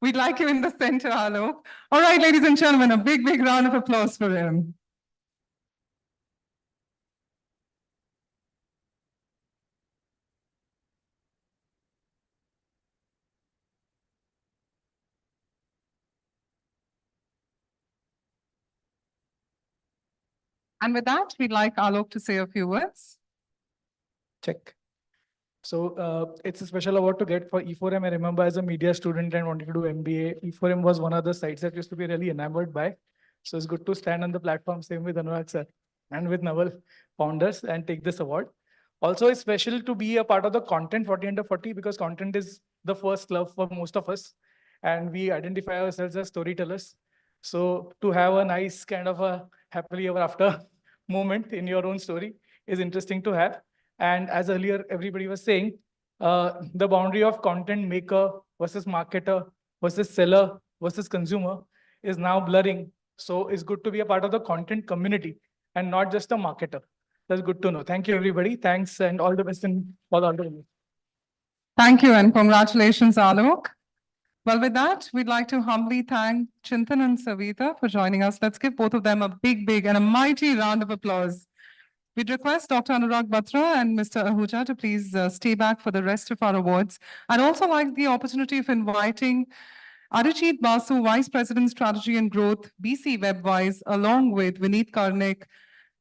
We'd like you in the center, Alok. All right, ladies and gentlemen, a big, big round of applause for him. And with that, we'd like Alok to say a few words. Check. So it's a special award to get for E4M. I remember as a media student and wanted to do MBA, E4M was one of the sites that used to be really enamored by. So it's good to stand on the platform, same with Anurag sir and with Naval founders, and take this award. Also, it's special to be a part of the content 40 under 40, because content is the first love for most of us. And we identify ourselves as storytellers. So to have a nice kind of a happily ever after moment in your own story is interesting to have. And as earlier everybody was saying, the boundary of content maker versus marketer versus seller versus consumer is now blurring. So it's good to be a part of the content community and not just a marketer. That's good to know. Thank you, everybody. Thanks, and all the best in all the other. Thank you, and congratulations, Alok. Well, with that, we'd like to humbly thank Chintan and Savita for joining us. Let's give both of them a big, big and a mighty round of applause. We'd request Dr. Anurag Batra and Mr. Ahuja to please stay back for the rest of our awards. I'd also like the opportunity of inviting Arijit Basu, Vice President Strategy and Growth, BC WebWise, along with Vineet Karnik,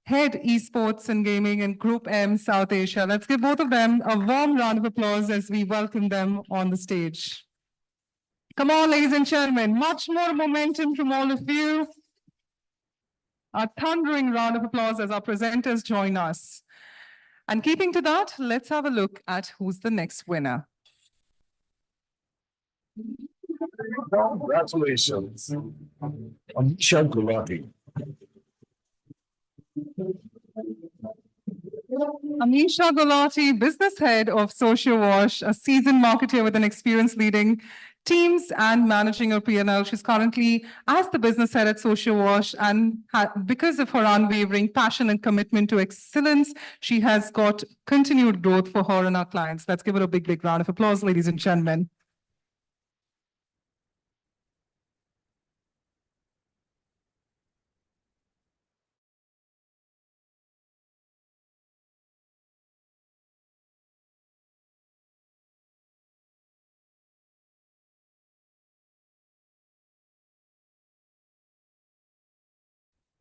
Head Esports and Gaming in Group M South Asia. Let's give both of them a warm round of applause as we welcome them on the stage. Come on, ladies and gentlemen, much more momentum from all of you. A thundering round of applause as our presenters join us. And keeping to that, let's have a look at who's the next winner. Congratulations, Amisha Gulati. Amisha Gulati, Business Head of SocioWash, a seasoned marketer with an experience leading teams and managing her P&L. She's currently as the business head at SocioWash, and because of her unwavering passion and commitment to excellence, she has got continued growth for her and our clients. Let's give her a big, big round of applause, ladies and gentlemen.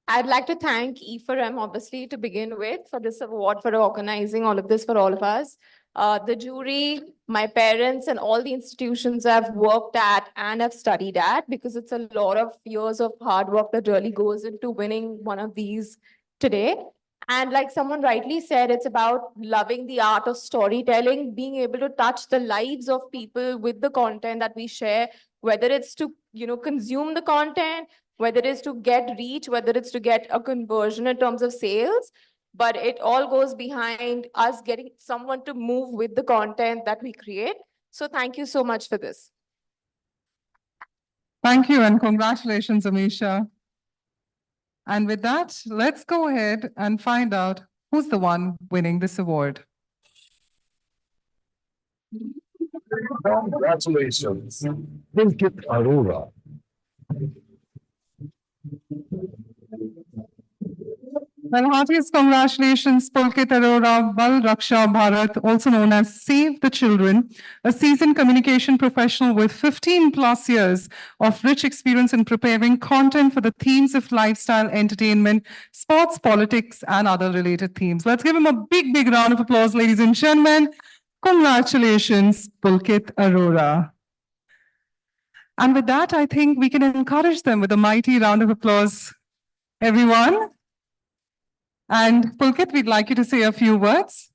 I'd like to thank E4M, obviously, to begin with, for this award, for organizing all of this for all of us. the jury, my parents, and all the institutions I've worked at and have studied at, because it's a lot of years of hard work that really goes into winning one of these today. And like someone rightly said, it's about loving the art of storytelling, being able to touch the lives of people with the content that we share, whether it's to, consume the content, whether it's to get reach, whether it's to get a conversion in terms of sales. But it all goes behind us getting someone to move with the content that we create. So thank you so much for this. Thank you and congratulations, Amisha. And with that, let's go ahead and find out who's the one winning this award. Congratulations, Pulkit Arora. Well, heartiest congratulations, Pulkit Arora, Bal Raksha Bharat, also known as Save the Children, a seasoned communication professional with 15 plus years of rich experience in preparing content for the themes of lifestyle, entertainment, sports, politics, and other related themes. Let's give him a big, big round of applause, ladies and gentlemen. Congratulations, Pulkit Arora. And with that, I think we can encourage them with a mighty round of applause, everyone. And Pulkit, we'd like you to say a few words.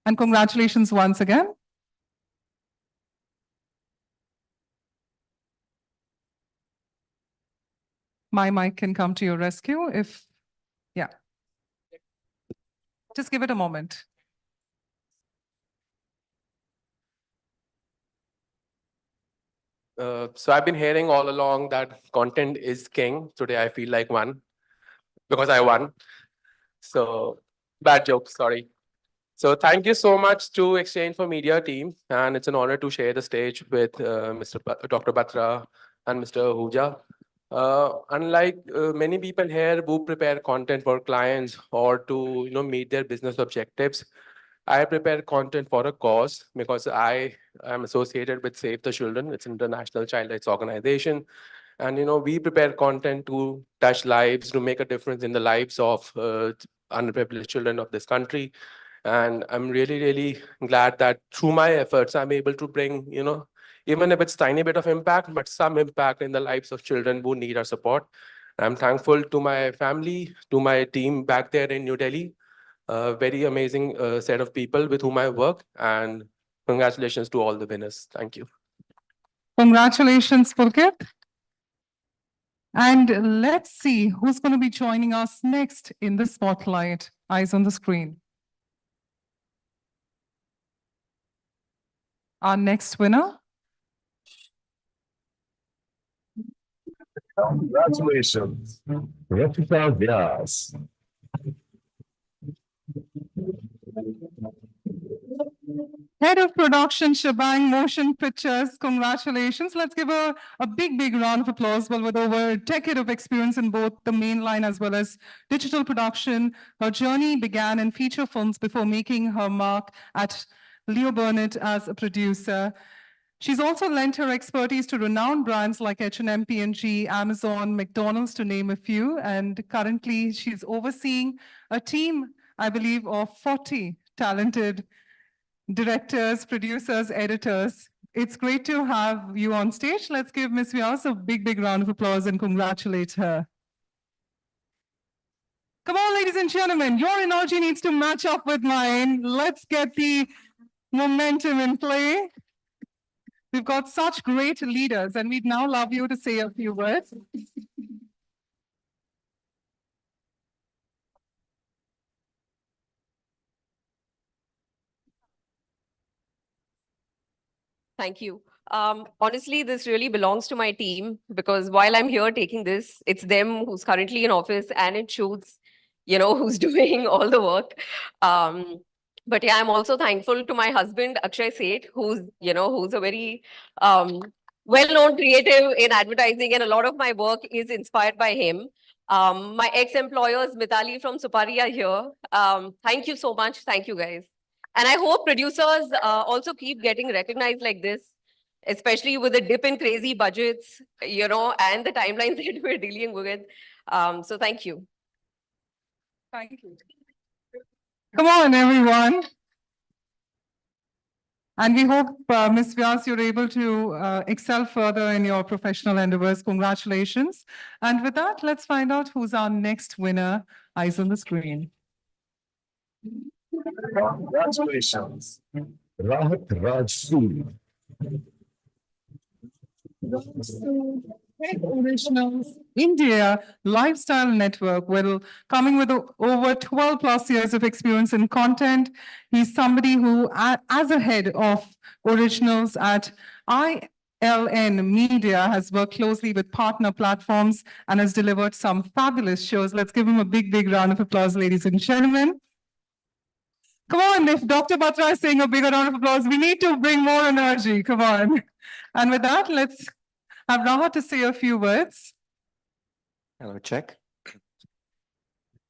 And congratulations once again. My mic can come to your rescue if, yeah. Just give it a moment. So I've been hearing all along that content is king. Today I feel like one because I won. So bad joke, sorry. So thank you so much to Exchange for Media team. And it's an honor to share the stage with Dr. Batra and Mr. Ahuja. Unlike many people here who prepare content for clients or to meet their business objectives, I prepare content for a cause because I am associated with Save the Children. It's an international child rights organization. And, we prepare content to touch lives, to make a difference in the lives of underprivileged children of this country. And I'm really, really glad that through my efforts, I'm able to bring, even if it's tiny bit of impact, but some impact in the lives of children who need our support. I'm thankful to my family, to my team back there in New Delhi, a very amazing set of people with whom I work, and congratulations to all the winners. Thank you. Congratulations, Pulkit. And let's see who's going to be joining us next in the spotlight. Eyes on the screen. Our next winner. Congratulations, Ratika Vyas. Head of Production, Shabang Motion Pictures, congratulations. Let's give her a big, big round of applause. Well, with over a decade of experience in both the mainline as well as digital production, her journey began in feature films before making her mark at Leo Burnett as a producer. She's also lent her expertise to renowned brands like H&M, P&G, Amazon, McDonald's, to name a few. And currently, she's overseeing a team, I believe, of 40 talented directors, producers, editors. It's great to have you on stage. Let's give Ms. Vyas a big, big round of applause and congratulate her. Come on, ladies and gentlemen, your energy needs to match up with mine. Let's get the momentum in play. We've got such great leaders, and we'd now love you to say a few words. Thank you. Honestly, this really belongs to my team because while I'm here taking this, it's them who's currently in office and it shoots, who's doing all the work. But yeah, I'm also thankful to my husband, Akshay Seth, who's a very well-known creative in advertising, and a lot of my work is inspired by him. My ex-employers, Mitali from Supari, are here. Thank you so much. Thank you, guys. And I hope producers also keep getting recognized like this, especially with the dip in crazy budgets, and the timelines that we're dealing with. So thank you. Thank you. Come on, everyone. And we hope, Ms. Vyas, you're able to excel further in your professional endeavors. Congratulations. And with that, let's find out who's our next winner. Eyes on the screen. Congratulations. Rahat Rajsool. Tech Originals India Lifestyle Network will coming with over 12 plus years of experience in content. He's somebody who, as a head of originals at ILN Media, has worked closely with partner platforms and has delivered some fabulous shows. Let's give him a big, big round of applause, ladies and gentlemen. Come on, if Dr. Batra is saying a bigger round of applause, we need to bring more energy. Come on. And with that, let's have Rahat to say a few words. Hello, check.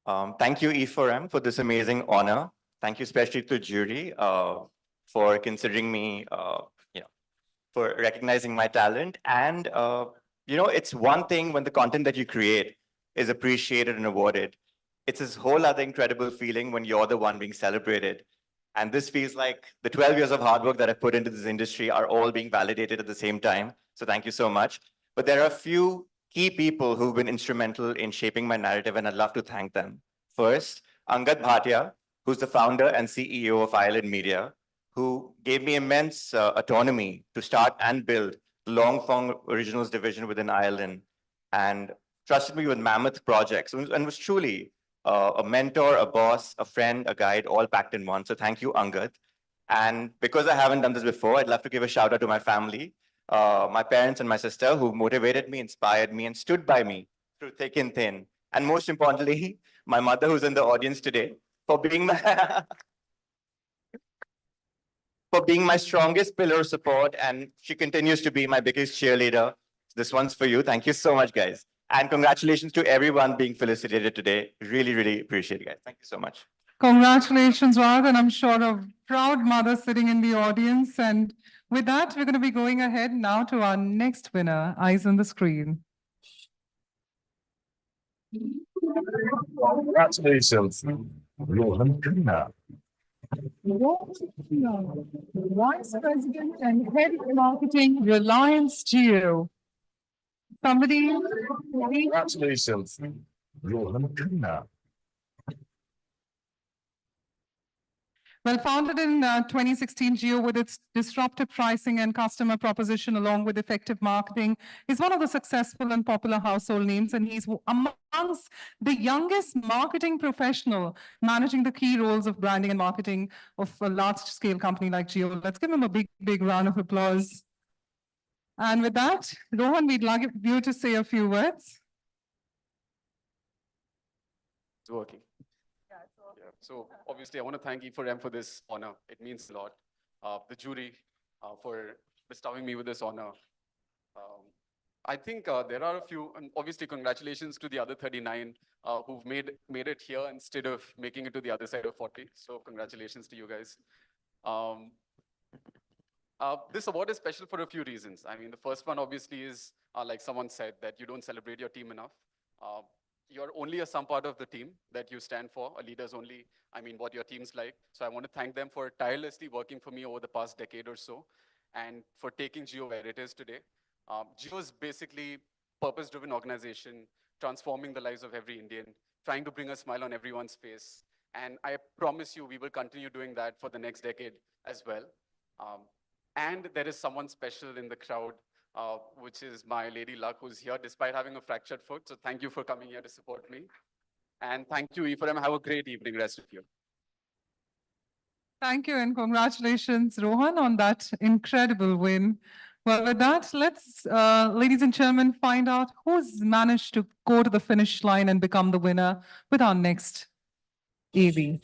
Thank you, E4M, for this amazing honor. Thank you especially to jury for considering me, for recognizing my talent. And, it's one thing when the content that you create is appreciated and awarded. It's this whole other incredible feeling when you're the one being celebrated. And this feels like the 12 years of hard work that I've put into this industry are all being validated at the same time. So thank you so much. But there are a few key people who've been instrumental in shaping my narrative, and I'd love to thank them. First, Angad Bhatia, who's the founder and CEO of ILN Media, who gave me immense autonomy to start and build the long-form originals division within ILN, and trusted me with mammoth projects, and was truly a mentor, a boss, a friend, a guide, all packed in one. So thank you, Angad. And because I haven't done this before, I'd love to give a shout out to my family, my parents and my sister, who motivated me, inspired me, and stood by me through thick and thin. And most importantly, my mother, who's in the audience today, for being my for being my strongest pillar of support, and she continues to be my biggest cheerleader. This one's for you. Thank you so much, guys. And congratulations to everyone being felicitated today. Really, really appreciate it, guys. Thank you so much. Congratulations, Rahat, and I'm sure a proud mother sitting in the audience. And with that, we're going to be going ahead now to our next winner. Eyes on the screen. Congratulations. Rohan Khanna. Vice President and Head of Marketing, Reliance Jio. Somebody. Congratulations. Rohan Khanna. Well, founded in 2016, Jio, with its disruptive pricing and customer proposition, along with effective marketing, is one of the successful and popular household names, and he's amongst the youngest marketing professional managing the key roles of branding and marketing of a large-scale company like Jio. Let's give him a big, big round of applause. And with that, Rohan, we'd like you to say a few words. It's working. Yeah. So obviously, I want to thank E4M for this honor. It means a lot. The jury for bestowing me with this honor. I think there are a few, and obviously congratulations to the other 39 who've made it here instead of making it to the other side of 40. So congratulations to you guys. This award is special for a few reasons. I mean, the first one obviously is, like someone said, that you don't celebrate your team enough. You're only a some part of the team that you stand for, a leader's only, I mean, what your team's like. So I want to thank them for tirelessly working for me over the past decade or so, and for taking Jio where it is today. Jio is basically purpose-driven organization, transforming the lives of every Indian, trying to bring a smile on everyone's face. And I promise you, we will continue doing that for the next decade as well. And there is someone special in the crowd, which is my lady Luck, who's here despite having a fractured foot. So thank you for coming here to support me. And thank you, E4M. Have a great evening, rest of you. Thank you and congratulations, Rohan, on that incredible win. Well, with that, let's, ladies and gentlemen, find out who's managed to go to the finish line and become the winner with our next AV.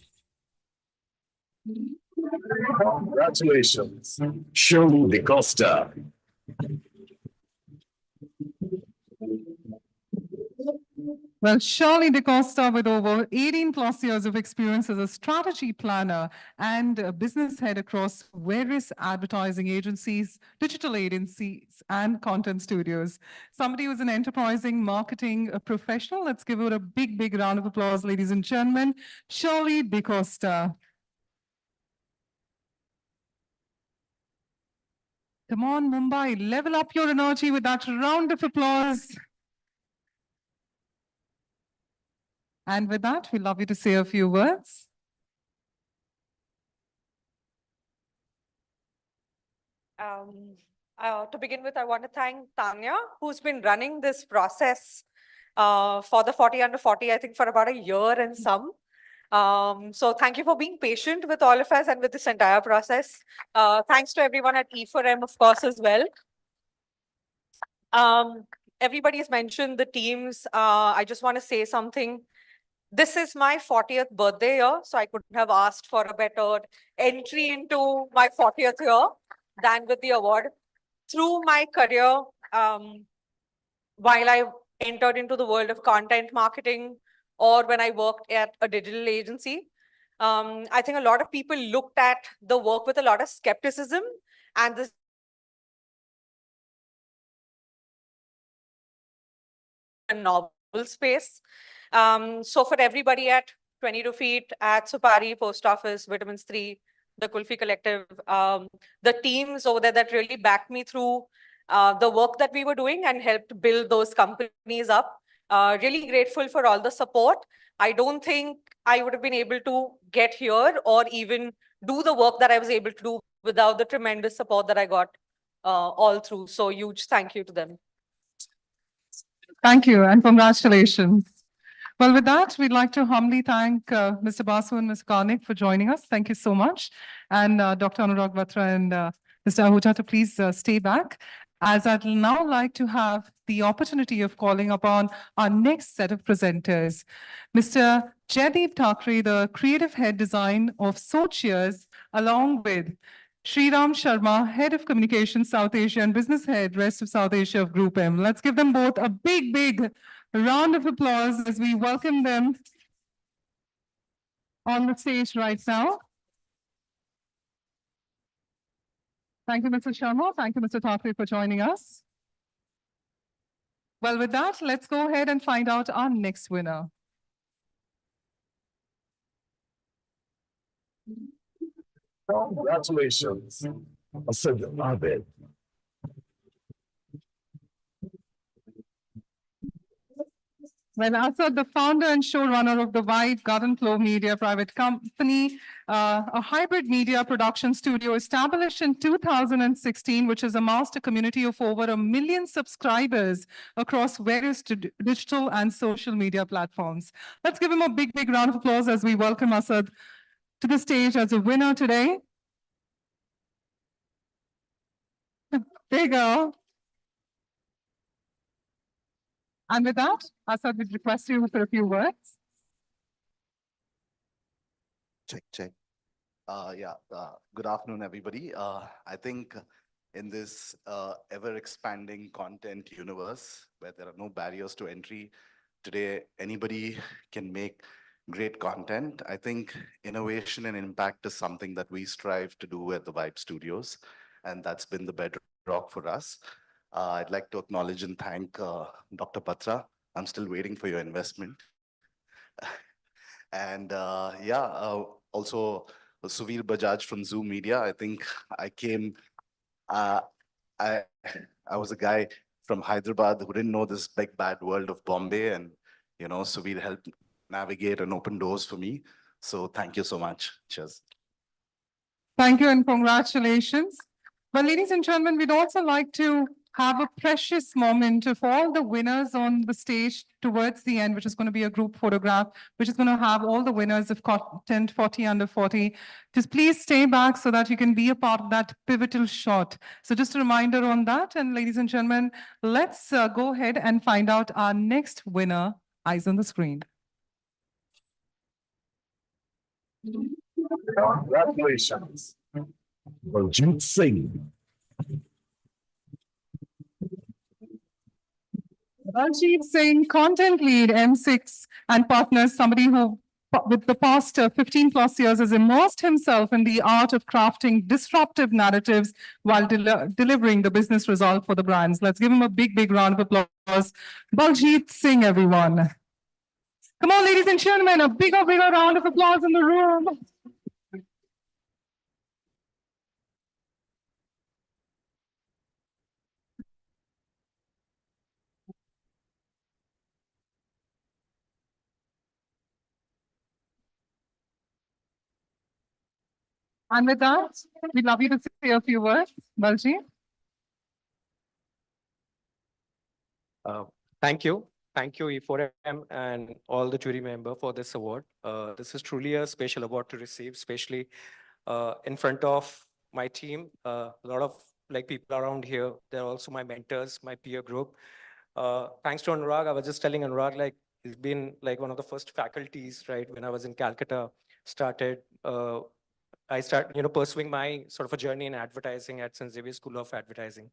Congratulations. Shirley DeCosta. Well, Shirley DeCosta, with over 18 plus years of experience as a strategy planner and a business head across various advertising agencies, digital agencies, and content studios. Somebody who's an enterprising marketing professional. Let's give her a big, big round of applause, ladies and gentlemen. Shirley DeCosta. Come on, Mumbai, level up your energy with that round of applause. And with that, we'd love you to say a few words. To begin with, I want to thank Tanya, who's been running this process for the 40 under 40, I think for about a year and some. So thank you for being patient with all of us and with this entire process. Thanks to everyone at E4M, of course, as well. Everybody has mentioned the teams. I just want to say something. This is my 40th birthday year, so I couldn't have asked for a better entry into my 40th year than with the award. Through my career, while I entered into the world of content marketing or when I worked at a digital agency, I think a lot of people looked at the work with a lot of skepticism and this novel space. So for everybody at 22 Feet, at Supari, Post Office, Vitamins 3, the Kulfi Collective, the teams over there that really backed me through the work that we were doing and helped build those companies up. Really grateful for all the support. I don't think I would have been able to get here or even do the work that I was able to do without the tremendous support that I got all through. So huge thank you to them. Thank you and congratulations. Well, with that, we'd like to humbly thank Mr. Basu and Ms. Karnik for joining us. Thank you so much. And Dr. Anurag Batra and Mr. Ahuja to please stay back, as I'd now like to have the opportunity of calling upon our next set of presenters. Mr. Jaideep Thakre, the creative head design of Socheers, along with Sriram Sharma, Head of Communications South Asia and Business Head Rest of South Asia of Group M. Let's give them both a big, big round of applause as we welcome them on the stage right now. Thank you, Mr. Sharma. Thank you, Mr. Thakre, for joining us. Well, with that, let's go ahead and find out our next winner. Congratulations, Asad Abed. Well, Asad, the founder and showrunner of the White Garden Flow Media Private Company, a hybrid media production studio established in 2016, which has amassed a community of over 1 million subscribers across various digital and social media platforms. Let's give him a big, big round of applause as we welcome Asad to the stage as a winner today. There you go. And with that, Asad, would request you for a few words. Check. Good afternoon, everybody. I think in this ever-expanding content universe where there are no barriers to entry, today anybody can make great content. I think innovation and impact is something that we strive to do at the Vibe Studios, and that's been the bedrock for us. I'd like to acknowledge and thank Dr. Batra. I'm still waiting for your investment. And also Suvir Bajaj from Zoom Media. I think I came, I was a guy from Hyderabad who didn't know this big bad world of Bombay, and Suvir helped navigate and open doors for me. So thank you so much. Cheers. Thank you and congratulations. Well, ladies and gentlemen, we'd also like to have a precious moment of all the winners on the stage towards the end, which is going to be a group photograph, which is going to have all the winners of content 40 under 40. Just please stay back so that you can be a part of that pivotal shot. So just a reminder on that. And ladies and gentlemen, let's go ahead and find out our next winner. Eyes on the screen. Congratulations, Baljit Singh. Baljit Singh, content lead, M6 and partners, somebody who with the past 15 plus years has immersed himself in the art of crafting disruptive narratives while delivering the business result for the brands. Let's give him a big, big round of applause. Baljit Singh, everyone. Come on, ladies and gentlemen, a bigger, bigger round of applause in the room. And with that, we'd love you to say a few words, Balji. Thank you. Thank you, E4M and all the jury member for this award. This is truly a special award to receive, especially in front of my team. A lot of people around here, they're also my mentors, my peer group. Thanks to Anurag, I was just telling Anurag, he's been one of the first faculties, right? When I was in Calcutta, I started, pursuing my sort of a journey in advertising at St. Xavier School of Advertising.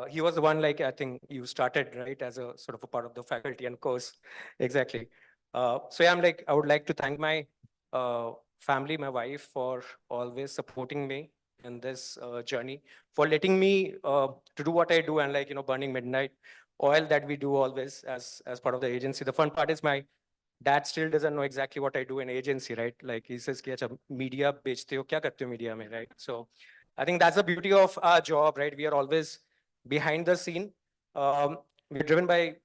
He was the one, I think you started, right, as a sort of a part of the faculty and course. Exactly. So yeah, I would like to thank my family, my wife, for always supporting me in this journey, for letting me to do what I do and burning midnight oil that we do always as part of the agency. The fun part is my dad still doesn't know exactly what I do in agency, right? He says, "Ki acha, media bechte ho, kya karte ho media mein," right? So I think that's the beauty of our job, right? We are always behind the scene. We're driven by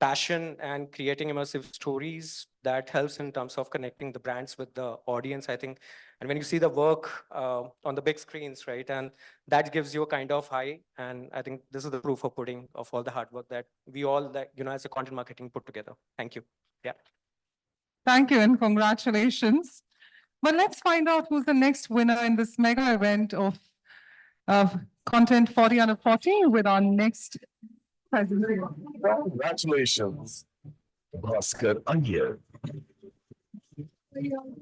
passion and creating immersive stories that helps in terms of connecting the brands with the audience, I think. And when you see the work on the big screens, right, and that gives you a kind of high. And I think this is the proof of pudding of all the hard work that we all, as a content marketing put together. Thank you. Yeah. Thank you and congratulations. Well, let's find out who's the next winner in this mega event of Content 40 under 40 with our next presentation. Congratulations, Bhaskar Iyer.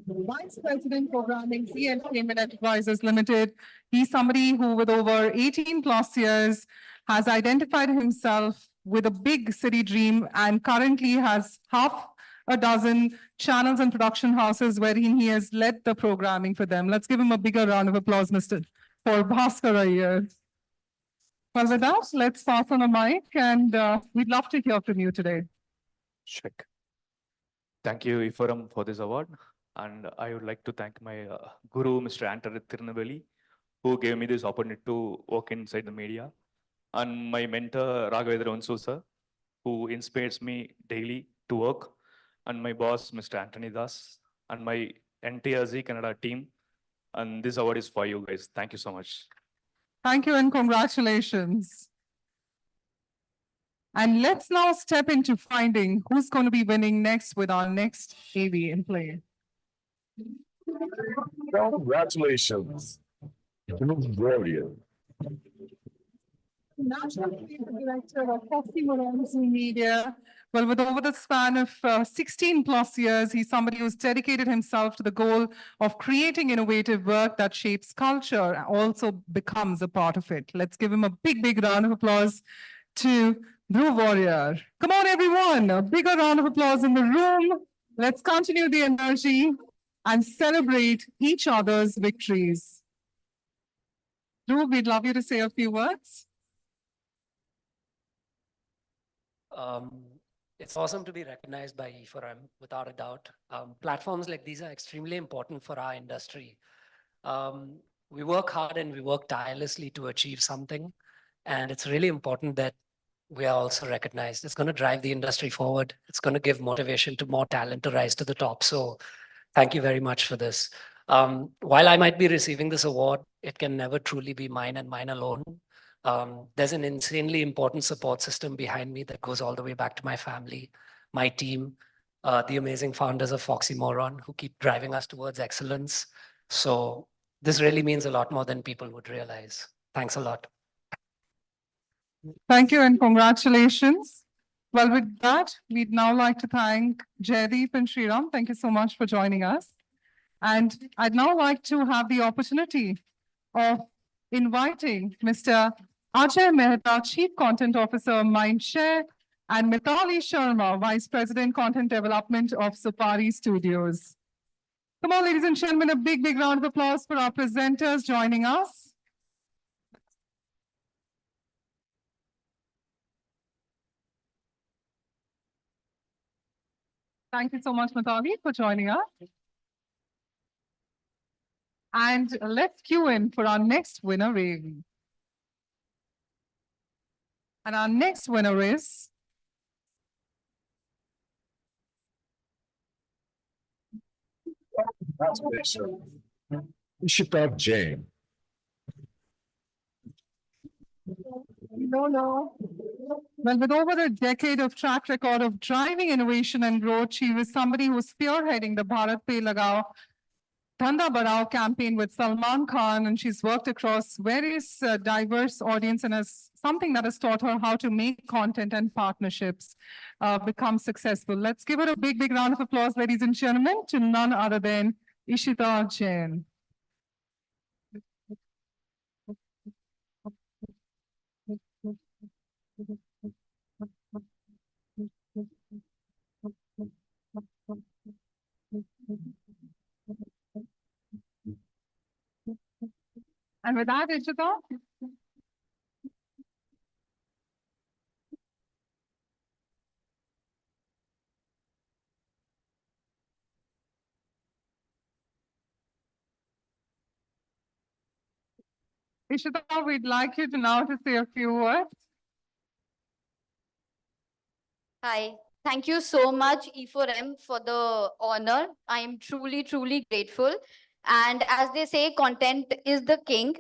Vice President Programming, Z Entertainment Enterprises Limited. He's somebody who, with over 18 plus years, has identified himself with a big city dream and currently has half a dozen channels and production houses wherein he has led the programming for them. Let's give him a bigger round of applause, for Bhaskar Iyer. Well, with that, let's pass on a mic and we'd love to hear from you today. Check. Thank you, E4M, for this award. And I would like to thank my guru, Mr. Antarit Tirunelveli, who gave me this opportunity to work inside the media. And my mentor, Raghavendra Onsu, sir, who inspires me daily to work. And my boss, Mr. Anthony Das, and my entire Z Canada team. And this award is for you guys. Thank you so much. Thank you and congratulations. And let's now step into finding who's going to be winning next with our next AV in play. Congratulations, Blue Warrior. National Creative Director of Foxy Moran Media. Well, with over the span of 16 plus years, he's somebody who's dedicated himself to the goal of creating innovative work that shapes culture and also becomes a part of it. Let's give him a big, big round of applause to Dhruv Warrior. Come on, everyone, a bigger round of applause in the room. Let's continue the energy and celebrate each other's victories. Dhruv, we'd love you to say a few words. It's awesome to be recognized by E4M, without a doubt. Platforms like these are extremely important for our industry. We work hard and we work tirelessly to achieve something. And it's really important that we are also recognized. It's going to drive the industry forward. It's going to give motivation to more talent to rise to the top. So thank you very much for this. While I might be receiving this award, it can never truly be mine and mine alone. There's an insanely important support system behind me that goes all the way back to my family, my team, the amazing founders of Foxy Moron who keep driving us towards excellence. So this really means a lot more than people would realize. Thanks a lot. Thank you and congratulations. Well, with that, we'd now like to thank Jaideep and Sriram. Thank you so much for joining us. And I'd now like to have the opportunity of inviting Mr. Ajay Mehta, Chief Content Officer, Mindshare, and Mithali Sharma, Vice President, Content Development of Supari Studios. Come on, ladies and gentlemen, a big, big round of applause for our presenters joining us. Thank you so much, Mithali, for joining us. And let's cue in for our next winner, Ravi. And our next winner is Congratulations, Ishita Jain. No. Well, with over a decade of track record of driving innovation and growth, she was somebody who's spearheading the Bharat Pe Lagao Dhanda Badao campaign with Salman Khan, and she's worked across various diverse audience and has something that has taught her how to make content and partnerships become successful. Let's give her a big, big round of applause, ladies and gentlemen, to none other than Ishita Jain. And with that, Ishita. Ishita, we'd like you to now to say a few words. Hi, thank you so much, E4M, for the honor. I am truly, truly grateful. And as they say, content is the king.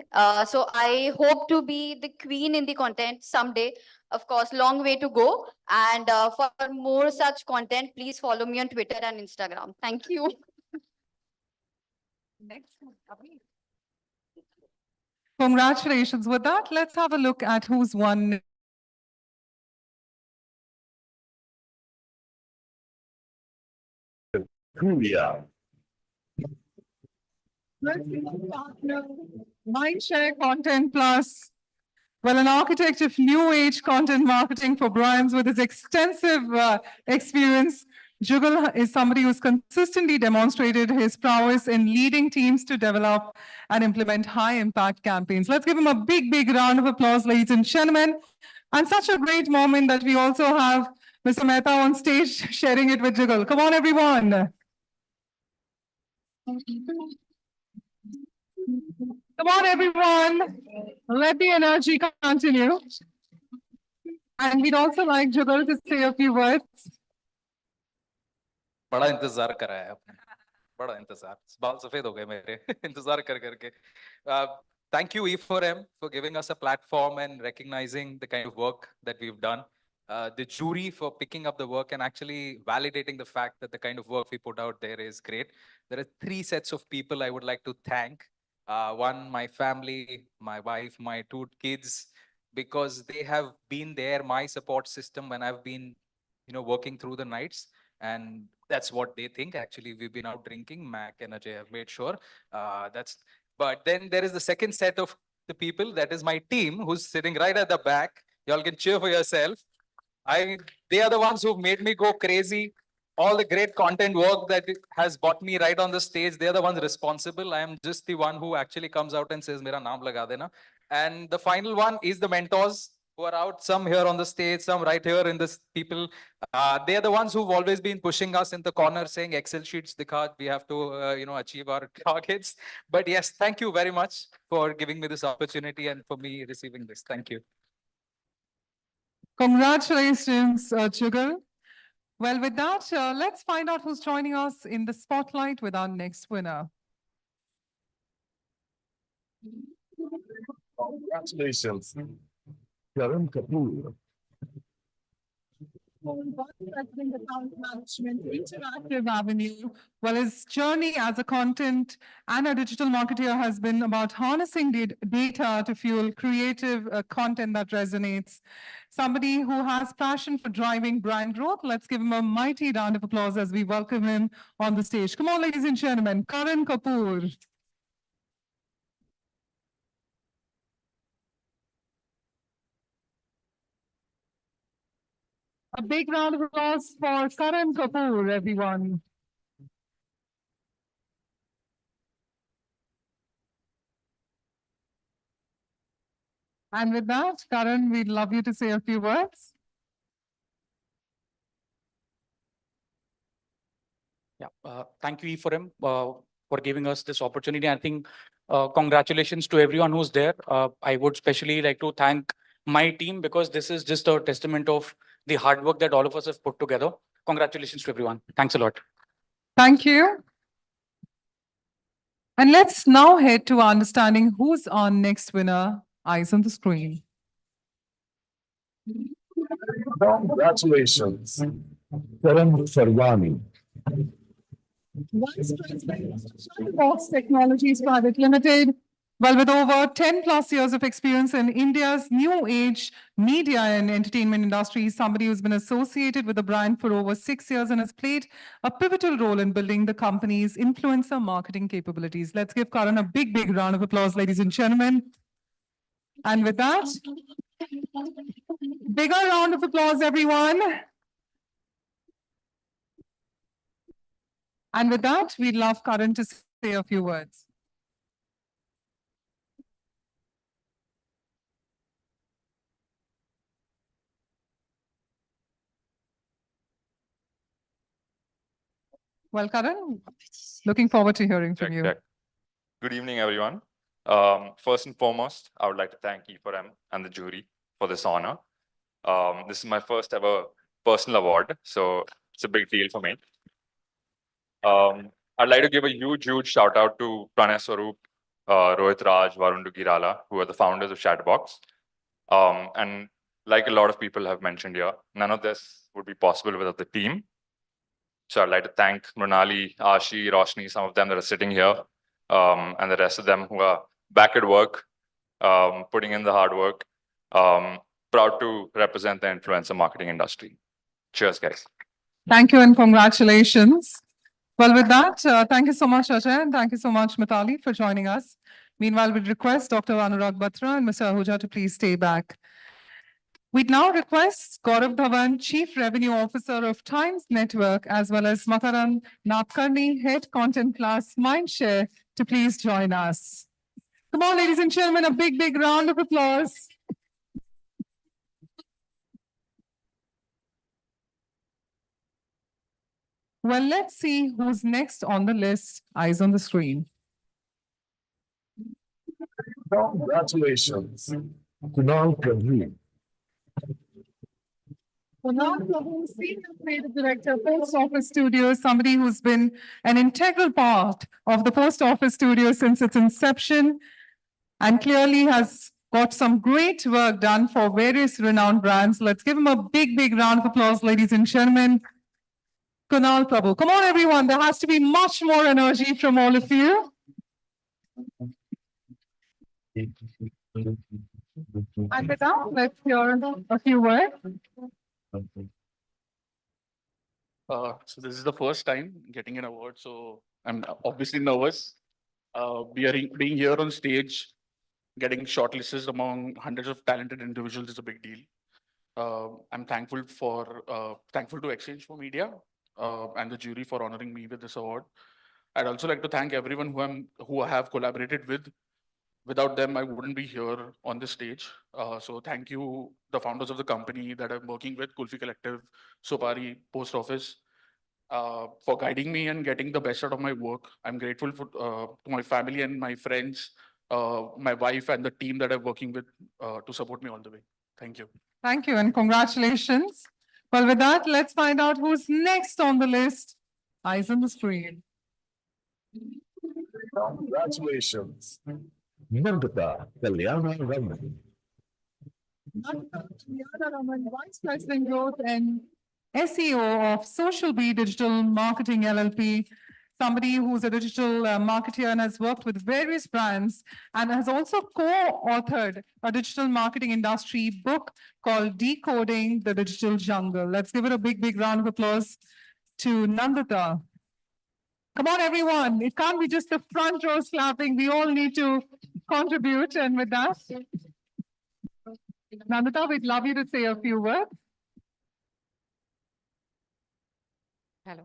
So I hope to be the queen in the content someday. Of course, long way to go. And for more such content, please follow me on Twitter and Instagram. Thank you. Next, congratulations. With that, let's have a look at who's won. Korea. Mindshare Content Plus. Well, an architect of new age content marketing for brands with his extensive experience, Jugal is somebody who's consistently demonstrated his prowess in leading teams to develop and implement high impact campaigns. Let's give him a big, big round of applause, ladies and gentlemen. And such a great moment that we also have Mr. Mehta on stage sharing it with Jugal. Come on, everyone. Come on, everyone. Let the energy continue. And we'd also like Jugal to say a few words. बड़ा इंतजार करा है आपने बड़ा इंतजार बाल सफेद हो गए मेरे इंतजार कर करके thank you E4M for giving us a platform and recognizing the kind of work that we've done, the jury for picking up the work and actually validating the fact that the kind of work we put out there is great. There are 3 sets of people I would like to thank. One, my family, my wife, my 2 kids, because they have been there, my support system when I've been, working through the nights. And that's what they think. Actually, we've been out drinking. Mac and Ajay have made sure. But then there is the second set of the people. That is my team who's sitting right at the back. Y'all can cheer for yourself. They are the ones who've made me go crazy. All the great content work that has brought me right on the stage, they're the ones responsible. I am just the one who actually comes out and says, Mera naam laga dena. And the final one is the mentors who are out, some here on the stage, some right here in this people. They are the ones who've always been pushing us in the corner, saying Excel sheets, dikha, we have to, achieve our targets. But yes, thank you very much for giving me this opportunity and for me receiving this. Thank you. Congratulations, Jugal. Well, with that, let's find out who's joining us in the spotlight with our next winner. Congratulations, Karan Kapoor. President Account Management, Interactive Avenue. Well, his journey as a content and a digital marketer has been about harnessing data to fuel creative content that resonates. Somebody who has passion for driving brand growth. Let's give him a mighty round of applause as we welcome him on the stage. Come on, ladies and gentlemen, Karan Kapoor. A big round of applause for Karan Kapoor, everyone. And with that, Karan, we'd love you to say a few words. Yeah, thank you, E4M, for giving us this opportunity. I think congratulations to everyone who's there. I would especially like to thank my team because this is just a testament of the hard work that all of us have put together. Congratulations to everyone. Thanks a lot. Thank you. And let's now head to understanding who's our next winner. Eyes on the screen. Congratulations, Karan Farwani. Vice President, Box Technologies Private Limited. Well, with over 10 plus years of experience in India's new age media and entertainment industry, somebody who's been associated with the brand for over 6 years and has played a pivotal role in building the company's influencer marketing capabilities. Let's give Karan a big, big round of applause, ladies and gentlemen. And with that, bigger round of applause, everyone. And with that, we'd love Karan to say a few words. Well, Karan, looking forward to hearing from you. Good evening, everyone. First and foremost, I would like to thank E4M and the jury for this honor. This is my first ever personal award, so it's a big deal for me. I'd like to give a huge, huge shout out to Pranay Swaroop, Rohit Raj, Varun Dugirala, who are the founders of Chatterbox. And like a lot of people have mentioned here, none of this would be possible without the team. So I'd like to thank Mrinali, Ashi, Roshni, some of them that are sitting here, and the rest of them who are back at work, putting in the hard work. Proud to represent the influencer marketing industry. Cheers, guys. Thank you and congratulations. Well, with that, thank you so much, Ajay, and thank you so much, Mithali, for joining us. Meanwhile, we'd request Dr. Anurag Batra and Mr. Ahuja to please stay back. We'd now request Gaurav Dhawan, Chief Revenue Officer of Times Network, as well as Mataran Natkarni, Head Content Class Mindshare, to please join us. Come on, ladies and gentlemen, a big, big round of applause. Well, let's see who's next on the list. Eyes on the screen. Congratulations, Kunal Kabir. Kunal Prabhu, Senior Creative Director, Post Office Studios, somebody who's been an integral part of the Post Office Studios since its inception, and clearly has got some great work done for various renowned brands. Let's give him a big, big round of applause, ladies and gentlemen. Kunal Prabhu. Come on, everyone. There has to be much more energy from all of you. And with that, let's hear a few words. So this is the first time getting an award, so I'm obviously nervous. Being here on stage, getting shortlisted among hundreds of talented individuals is a big deal. I'm thankful to Exchange for Media and the jury for honoring me with this award. I'd also like to thank everyone who I have collaborated with. Without them, I wouldn't be here on this stage. So thank you, the founders of the company that I'm working with, Kulfi Collective, Sopari, Post Office, for guiding me and getting the best out of my work. I'm grateful to my family and my friends, my wife and the team that I'm working with to support me all the way. Thank you. Thank you and congratulations. Well, with that, let's find out who's next on the list. Eyes on the screen. Congratulations, Nandita Kalyana Raman. Kalyana Raman, Vice President Growth and SEO of Social Bee Digital Marketing LLP, somebody who's a digital marketer and has worked with various brands and has also co-authored a digital marketing industry book called Decoding the Digital Jungle. Let's give it a big, big round of applause to Nandita. Come on, everyone. It can't be just the front row clapping. We all need to contribute. And with that, Nandita, we'd love you to say a few words. Hello.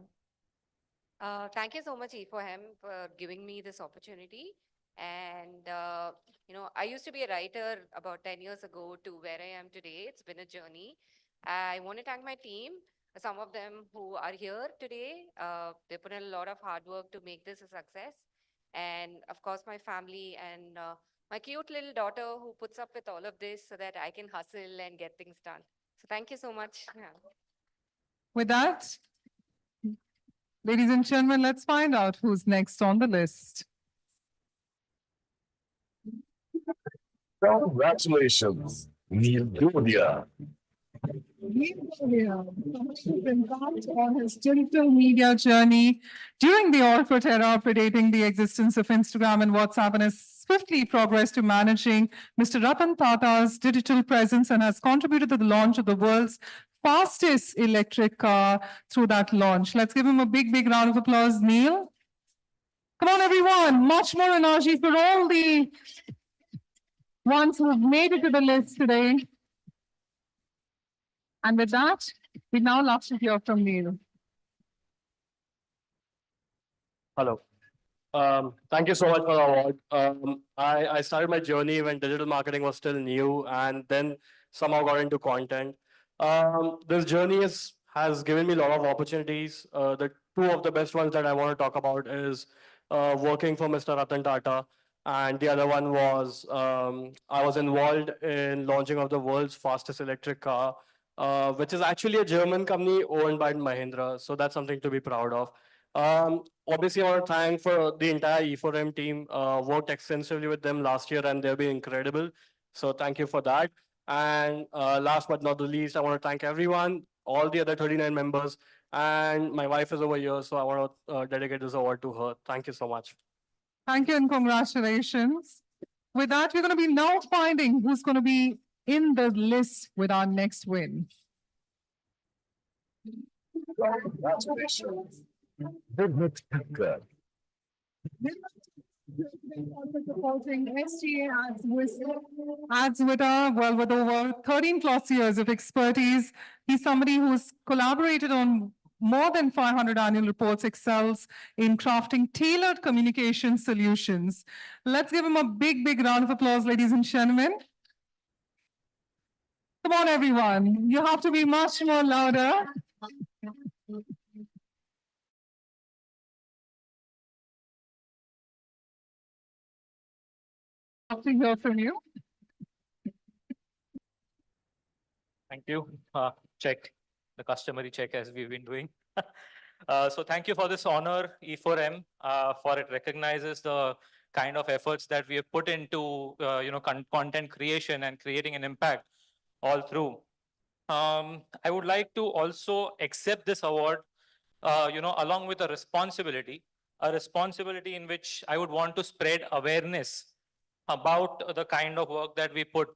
Thank you so much, E4M, for giving me this opportunity. And, I used to be a writer about 10 years ago to where I am today. It's been a journey. I want to thank my team, some of them who are here today. They put in a lot of hard work to make this a success. And of course, my family and my cute little daughter who puts up with all of this so that I can hustle and get things done. So thank you so much. Yeah. With that, ladies and gentlemen, let's find out who's next on the list. Congratulations, Neil Dodia. Embarked on his digital media journey during the Orkut era, predating the existence of Instagram and WhatsApp, and has swiftly progressed to managing Mr. Ratan Tata's digital presence and has contributed to the launch of the world's fastest electric car through that launch. Let's give him a big, big round of applause, Neil. Come on, everyone. Much more energy for all the ones who have made it to the list today. And with that, we'd now love to hear from Neil. Hello. Thank you so much for the award. I started my journey when digital marketing was still new and then somehow got into content. This journey has given me a lot of opportunities. The two of the best ones that I want to talk about is working for Mr. Ratan Tata. And the other one was I was involved in launching of the world's fastest electric car, which is actually a German company owned by Mahindra. So that's something to be proud of. Obviously, I want to thank for the entire E4M team. Worked extensively with them last year, and they've been incredible. So thank you for that. And last but not the least, I want to thank everyone, all the other 39 members, and my wife is over here, so I want to dedicate this award to her. Thank you so much. Thank you and congratulations. With that, we're going to be now finding who's going to be in the list with our next win. Congratulations, Vidmit Thakkar. Supporting SGA Ads with over 13 plus years of expertise. He's somebody who's collaborated on more than 500 annual reports, excels in crafting tailored communication solutions. Let's give him a big, big round of applause, ladies and gentlemen. Come on, everyone. You have to be much more louder. Love to hear from you. Thank you. Check the customary check as we've been doing. So thank you for this honor, E4M, for it recognizes the kind of efforts that we have put into content creation and creating an impact all through. I would like to also accept this award, along with a responsibility in which I would want to spread awareness about the kind of work that we put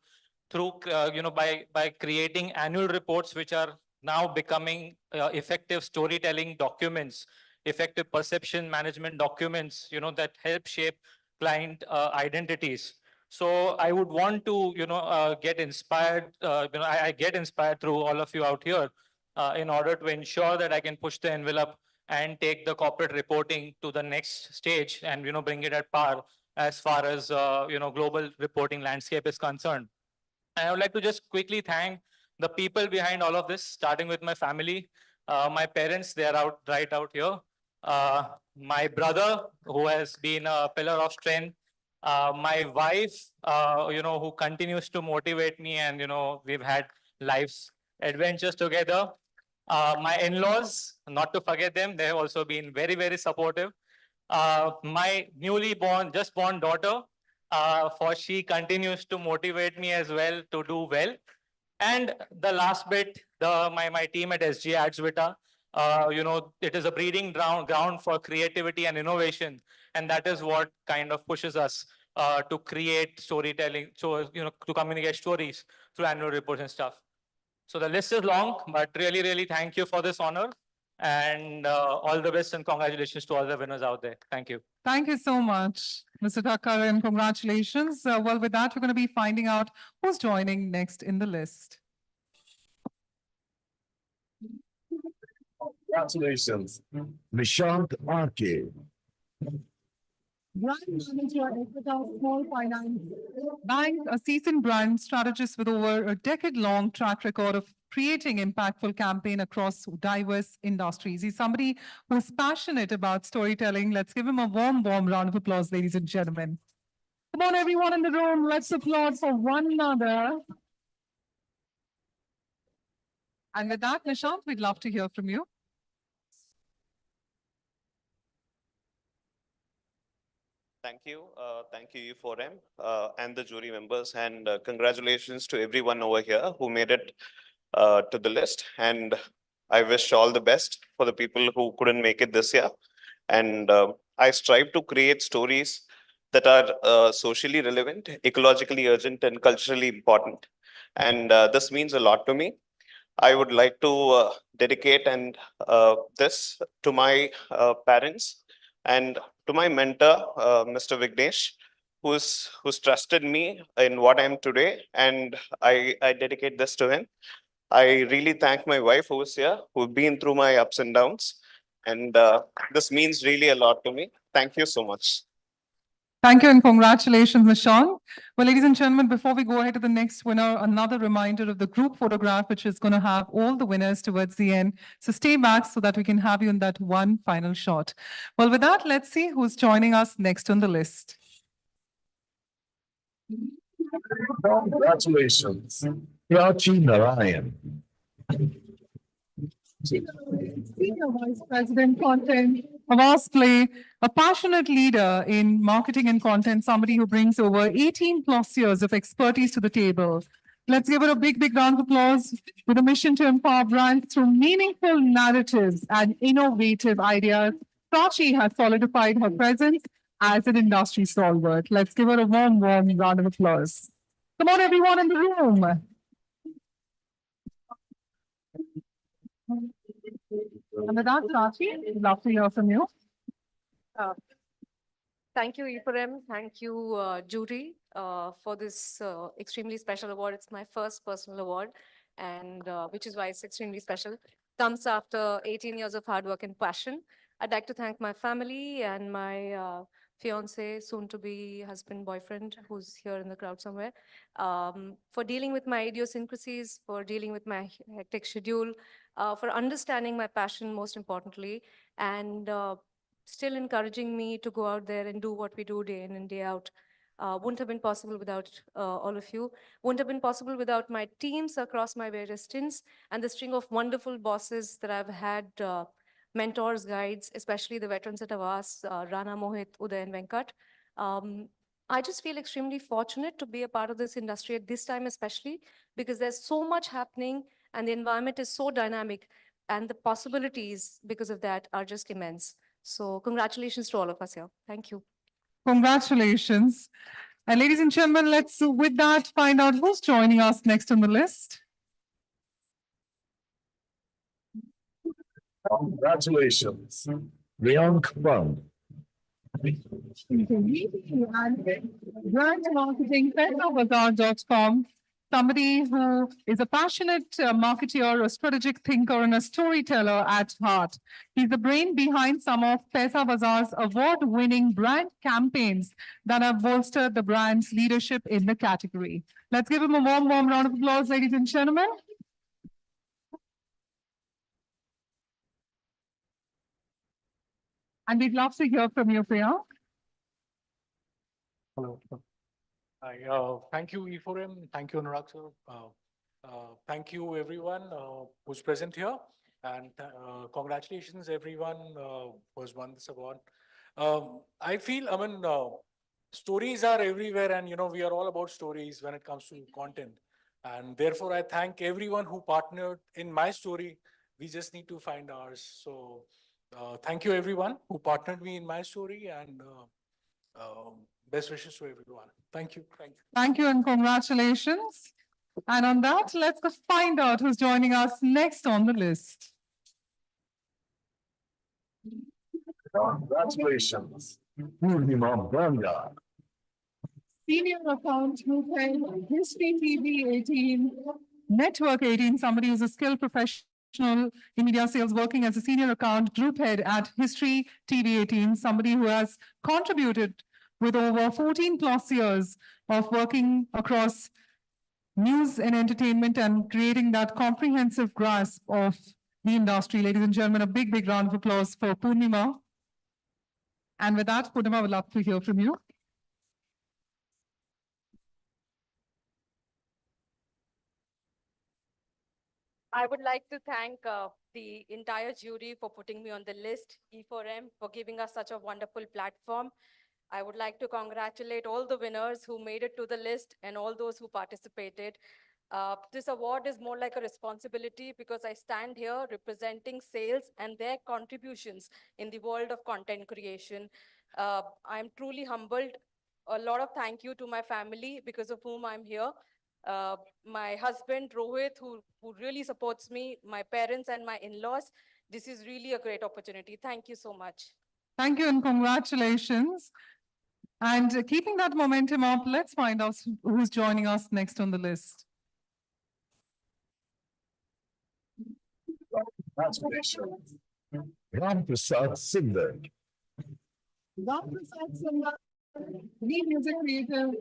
through, by creating annual reports, which are now becoming effective storytelling documents, effective perception management documents, that help shape client identities. So I would want to, get inspired, I get inspired through all of you out here in order to ensure that I can push the envelope and take the corporate reporting to the next stage and, bring it at par as far as, global reporting landscape is concerned. I would like to just quickly thank the people behind all of this, starting with my family, my parents, they are right out here. My brother, who has been a pillar of strength, my wife, who continues to motivate me, and we've had life's adventures together. My in-laws, not to forget them, they have also been very, very supportive. My just born daughter, for she continues to motivate me as well to do well. And the last bit, my team at SG Adsvita, it is a breeding ground for creativity and innovation. And that is what kind of pushes us to create storytelling, so, to communicate stories through annual reports and stuff. So the list is long, but really, really thank you for this honor. And all the best and congratulations to all the winners out there. Thank you. Thank you so much, Mr. Thakkar, and congratulations. Well, with that, we're going to be finding out who's joining next in the list. Congratulations, Nishant R.K. Brand manager at Equita Small Finance Bank, a seasoned brand strategist with over a decade-long track record of creating impactful campaign across diverse industries. He's somebody who's passionate about storytelling. Let's give him a warm, warm round of applause, ladies and gentlemen. Come on, everyone in the room, let's applaud for one another. And with that, Nishant, we'd love to hear from you. Thank you. Thank you, E4M, and the jury members, and congratulations to everyone over here who made it to the list. And I wish all the best for the people who couldn't make it this year. And I strive to create stories that are socially relevant, ecologically urgent, and culturally important. And this means a lot to me. I would like to dedicate this to my parents and to my mentor, Mr. Vignesh, who's trusted me in what I'm today, and I dedicate this to him. I really thank my wife who's here, who've been through my ups and downs, and this means really a lot to me. Thank you so much. Thank you and congratulations, Nishan. Well, ladies and gentlemen, before we go ahead to the next winner, another reminder of the group photograph, which is going to have all the winners towards the end. So stay back so that we can have you in that one final shot. Well, with that, let's see who's joining us next on the list. Congratulations, Prachi Narayan. Senior Vice President Content, Avas Play, a passionate leader in marketing and content, somebody who brings over 18 plus years of expertise to the table. Let's give her a big, big round of applause with a mission to empower brands through meaningful narratives and innovative ideas. Prachi has solidified her presence as an industry stalwart. Let's give her a warm, warm round of applause. Come on, everyone in the room. And with that, Prachi, we'd love to hear from you. Thank you, Ephraim. Thank you, jury, for this extremely special award. It's my first personal award, and which is why it's extremely special. Comes after 18 years of hard work and passion. I'd like to thank my family and my fiance, soon-to-be husband, boyfriend, who's here in the crowd somewhere, for dealing with my idiosyncrasies, for dealing with my hectic schedule, for understanding my passion, most importantly, and still encouraging me to go out there and do what we do day in and day out. Wouldn't have been possible without all of you. Wouldn't have been possible without my teams across my various stints and the string of wonderful bosses that I've had, mentors, guides, especially the veterans at Avas, Rana, Mohit, Uday, and Venkat. I just feel extremely fortunate to be a part of this industry at this time, especially because there's so much happening and the environment is so dynamic, and the possibilities because of that are just immense. So congratulations to all of us here. Thank you. Congratulations. And ladies and gentlemen, let's with that find out who's joining us next on the list. Congratulations, Priyank Bang. Brand marketing, PaisaBazaar.com. Somebody who is a passionate marketer, a strategic thinker, and a storyteller at heart. He's the brain behind some of Paisabazaar's award-winning brand campaigns that have bolstered the brand's leadership in the category. Let's give him a warm, warm round of applause, ladies and gentlemen. And we'd love to hear from you, Priyank. Hello. Hi, thank you, E4M. Thank you, Anurag sir. Thank you, everyone who's present here. And congratulations, everyone who's won this award. I feel, stories are everywhere, and we are all about stories when it comes to content. And therefore, I thank everyone who partnered in my story. We just need to find ours. So thank you, everyone who partnered me in my story, and best wishes to everyone. Thank you. Thank you. Thank you and congratulations. And on that, let's go find out who's joining us next on the list. Congratulations, Purnima Banga. Senior Account Group Head, History TV 18, Network 18, somebody who's a skilled professional in media sales working as a senior account group head at History TV 18, somebody who has contributed with over 14 plus years of working across news and entertainment and creating that comprehensive grasp of the industry. Ladies and gentlemen, a big, big round of applause for Purnima. And with that, Purnima, we'd love to hear from you. I would like to thank the entire jury for putting me on the list, E4M, for giving us such a wonderful platform. I would like to congratulate all the winners who made it to the list and all those who participated. This award is more like a responsibility because I stand here representing sales and their contributions in the world of content creation. I'm truly humbled. A lot of thank you to my family because of whom I'm here. My husband, Rohit, who really supports me, my parents and my in-laws. This is really a great opportunity. Thank you so much. Thank you and congratulations. And keeping that momentum up, let's find out who's joining us next on the list. Congratulations. Ram Prasad Sindar. Ram Prasad Sindar, lead music creator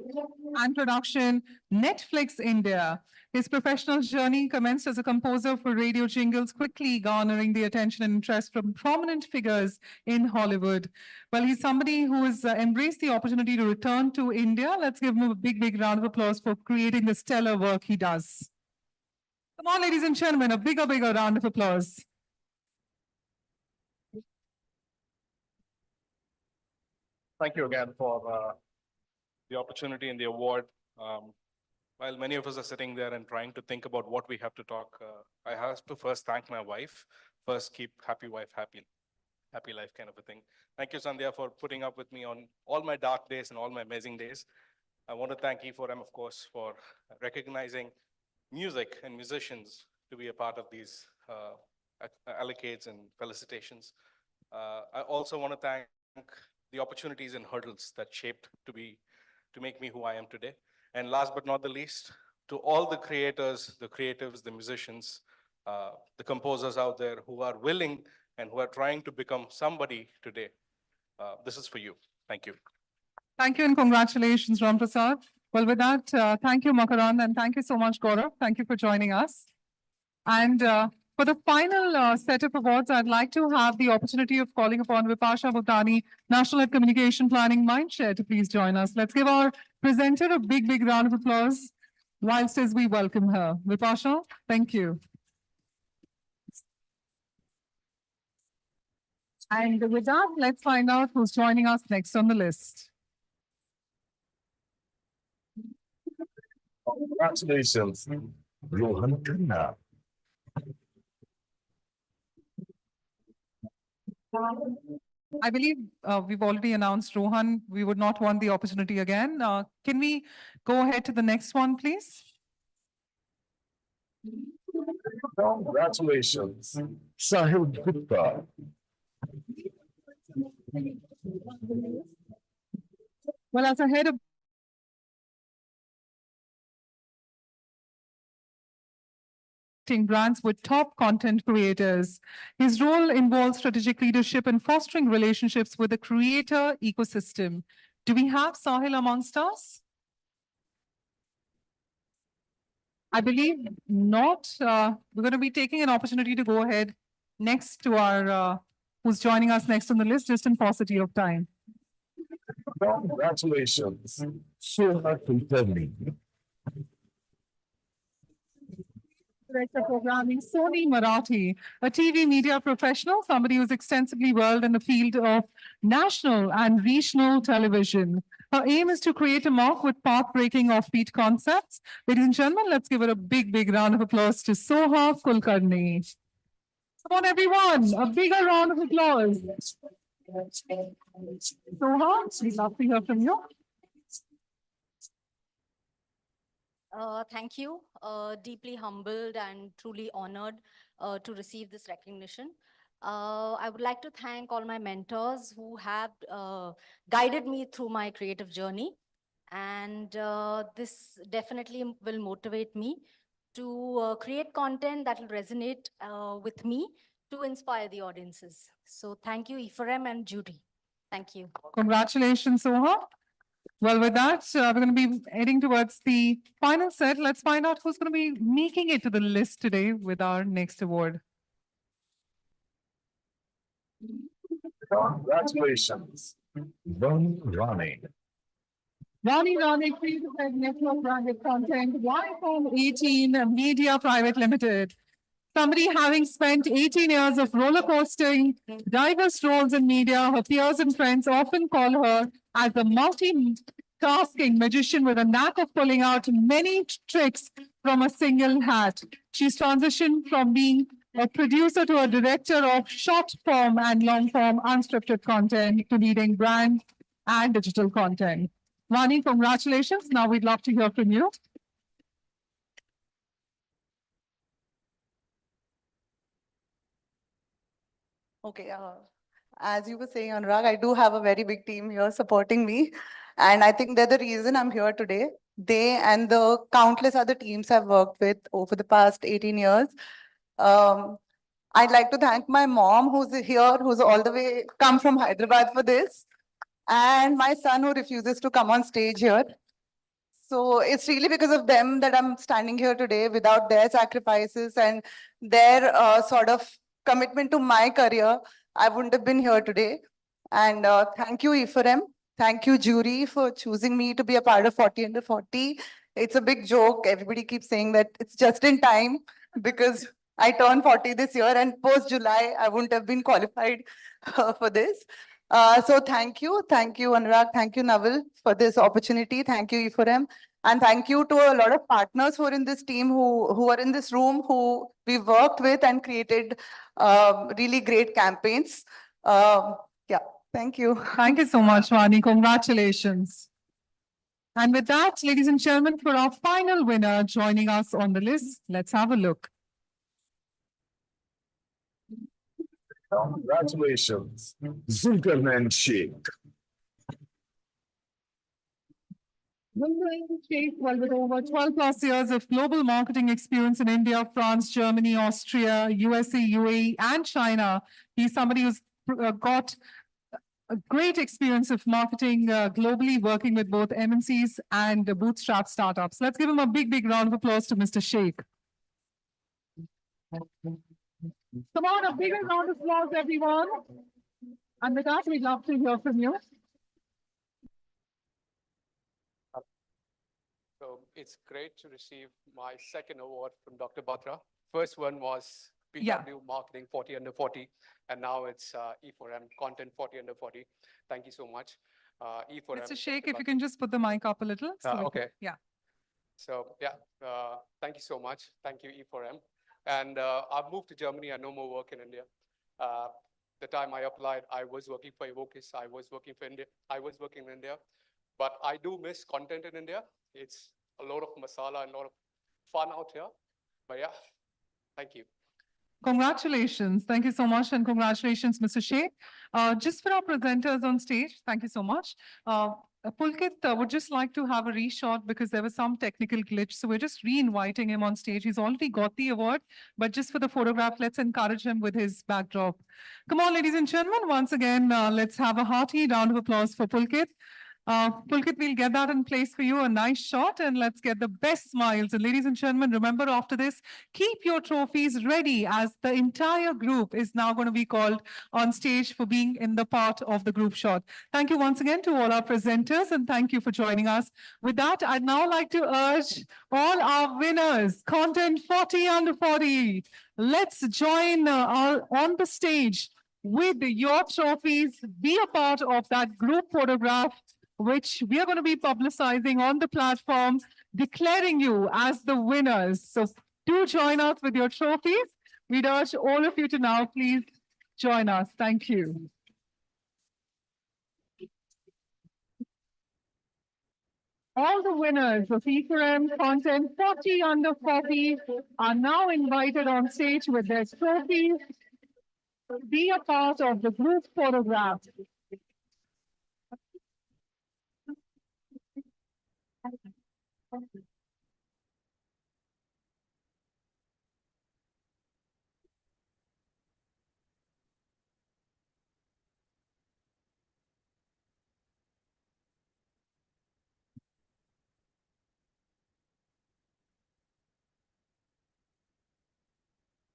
and production, Netflix India. His professional journey commenced as a composer for radio jingles, quickly garnering the attention and interest from prominent figures in Hollywood. Well, he's somebody who has embraced the opportunity to return to India. Let's give him a big, big round of applause for creating the stellar work he does. Come on, ladies and gentlemen, a bigger, bigger round of applause. Thank you again for the opportunity and the award. While many of us are sitting there and trying to think about what we have to talk, I have to first thank my wife. First, keep happy wife, happy life kind of a thing. Thank you, Sandhya, for putting up with me on all my dark days and all my amazing days. I want to thank E4M, of course, for recognizing music and musicians to be a part of these allocates and felicitations. I also want to thank the opportunities and hurdles that shaped to make me who I am today. And last but not the least, to all the creators, the creatives, the musicians, the composers out there who are willing and who are trying to become somebody today. This is for you. Thank you. Thank you and congratulations, Ram Prasad. Well, with that, thank you, Makarand, and thank you so much, Gaurav. Thank you for joining us. And for the final set of awards, I'd like to have the opportunity of calling upon Vipasha Bhutani, National Head Communication Planning Mindshare, to please join us. Let's give our presenter a big, big round of applause whilst as we welcome her. Vipasha, thank you. And with that, let's find out who's joining us next on the list. Congratulations, Rohan Khanna. I believe we've already announced Rohan. We would not want the opportunity again. Can we go ahead to the next one, please? Congratulations, Sahil Gupta. Well, as a head of brands with top content creators. His role involves strategic leadership and fostering relationships with the creator ecosystem. Do we have Sahil amongst us? I believe not. We're going to be taking an opportunity to go ahead next to our, who's joining us next on the list, just in paucity of time. Congratulations, Soha Kulkarni. Director of Programming, Soni Marathi, a TV media professional, somebody who's extensively worked in the field of national and regional television. Her aim is to create a mark with path-breaking offbeat concepts. Ladies and gentlemen, let's give her a big, big round of applause to Soha Kulkarni. Come on, everyone, a bigger round of applause. Soha, we'd love to hear from you. Thank you. Deeply humbled and truly honored to receive this recognition. I would like to thank all my mentors who have guided me through my creative journey. And this definitely will motivate me to create content that will resonate with me to inspire the audiences. So thank you, E4M and jury. Thank you. Congratulations, Soha. Well, with that, we're going to be heading towards the final set. Let's find out who's going to be making it to the list today with our next award. Congratulations, Vani Rani. Vani Rani, Creative Head Network Branded Content, Y-Form 18 Media Private Limited. Somebody having spent 18 years of roller coasting, diverse roles in media, her peers and friends often call her as a multi-tasking magician with a knack of pulling out many tricks from a single hat. She's transitioned from being a producer to a director of short form and long form unscripted content to leading brand and digital content. Vani, congratulations. Now we'd love to hear from you. Okay, as you were saying, Anurag, I do have a very big team here supporting me. And I think they're the reason I'm here today. They and the countless other teams I've worked with over the past 18 years. I'd like to thank my mom who's here, who's all the way come from Hyderabad for this, and my son who refuses to come on stage here. So it's really because of them that I'm standing here today. Without their sacrifices and their sort of commitment to my career, I wouldn't have been here today. And thank you, Ephraim. Thank you, jury, for choosing me to be a part of 40 Under 40. It's a big joke. Everybody keeps saying that it's just in time because I turned 40 this year, and post-July, I wouldn't have been qualified for this. So thank you, Anurag, thank you, Naval, for this opportunity. Thank you, Ephraim. And thank you to a lot of partners who are in this team, who are in this room, who we worked with and created really great campaigns. Yeah, thank you. Thank you so much, Vani. Congratulations. And with that, ladies and gentlemen, for our final winner joining us on the list, let's have a look. Congratulations, Zulkarnain Sheikh. Zulkarnain Sheikh, well, with over 12 plus years of global marketing experience in India, France, Germany, Austria, USA, UAE, and China, he's somebody who's got a great experience of marketing globally, working with both MNCs and bootstrap startups. Let's give him a big, big round of applause to Mr. Sheikh. Come on, a bigger round of applause, everyone. And with that, we'd love to hear from you. So it's great to receive my second award from Dr. Batra. First one was PW Marketing 40 Under 40, and now it's E4M Content 40 Under 40. Thank you so much. E4M. Mr. Sheikh, if you can just put the mic up a little. Okay. Yeah. So yeah, thank you so much. Thank you, E4M. And I've moved to Germany. I no more work in India. The time I applied, I was working for Evokis. I was working for India. I was working in India. But I do miss content in India. It's a lot of masala and a lot of fun out here. But yeah, thank you. Congratulations. Thank you so much. And congratulations, Mr. Sheikh. Just for our presenters on stage, thank you so much. Pulkit would just like to have a reshot because there was some technical glitch. So we're just re-inviting him on stage. He's already got the award, but just for the photograph, let's encourage him with his backdrop. Come on, ladies and gentlemen, once again, let's have a hearty round of applause for Pulkit. Pulkit, we'll get that in place for you, a nice shot, and let's get the best smiles. And ladies and gentlemen, remember after this, keep your trophies ready as the entire group is now going to be called on stage for being in the part of the group shot. Thank you once again to all our presenters, and thank you for joining us. With that, I'd now like to urge all our winners, Content 40 Under 40. Let's join on the stage with your trophies. Be a part of that group photograph, which we are going to be publicizing on the platform, declaring you as the winners. So do join us with your trophies. We'd urge all of you to now please join us. Thank you. All the winners of E4M Content 40 Under 40 are now invited on stage with their trophies. Be a part of the group photograph.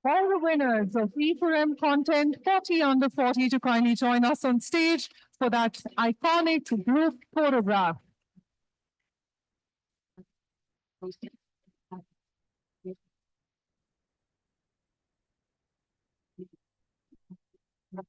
All the winners of E4M Content 40 Under 40 to kindly join us on stage for that iconic group photograph. And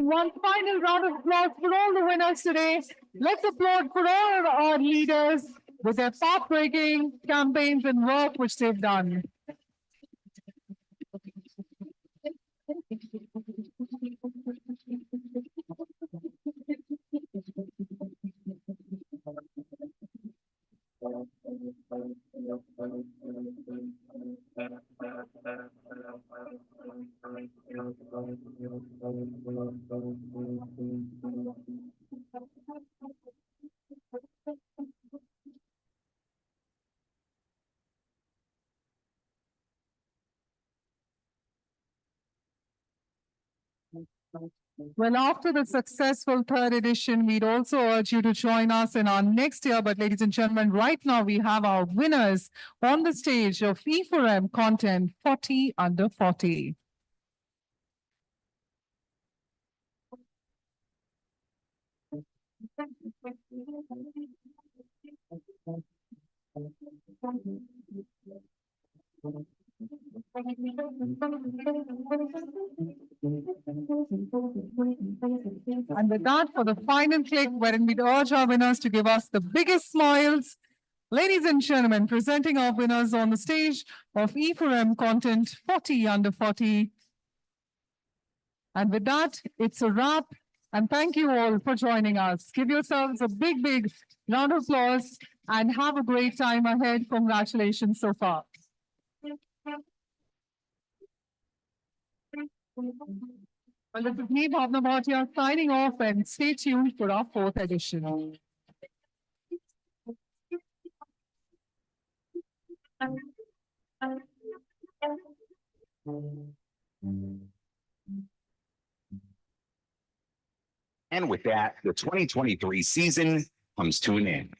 one final round of applause for all the winners today. Let's applaud for all our leaders with their path-breaking campaigns and work which they've done. Well, after the successful third edition, we'd also urge you to join us in our next year. But ladies and gentlemen, right now we have our winners on the stage of E4M Content 40 Under 40. And with that, for the final click, wherein we'd urge our winners to give us the biggest smiles. Ladies and gentlemen, presenting our winners on the stage of E4M Content 40 Under 40. And with that, it's a wrap. And thank you all for joining us. Give yourselves a big, big round of applause and have a great time ahead. Congratulations so far. Well, this is me, Bhavna Bhatia, signing off, and stay tuned for our fourth edition. And with that, the 2023 season comes to an end.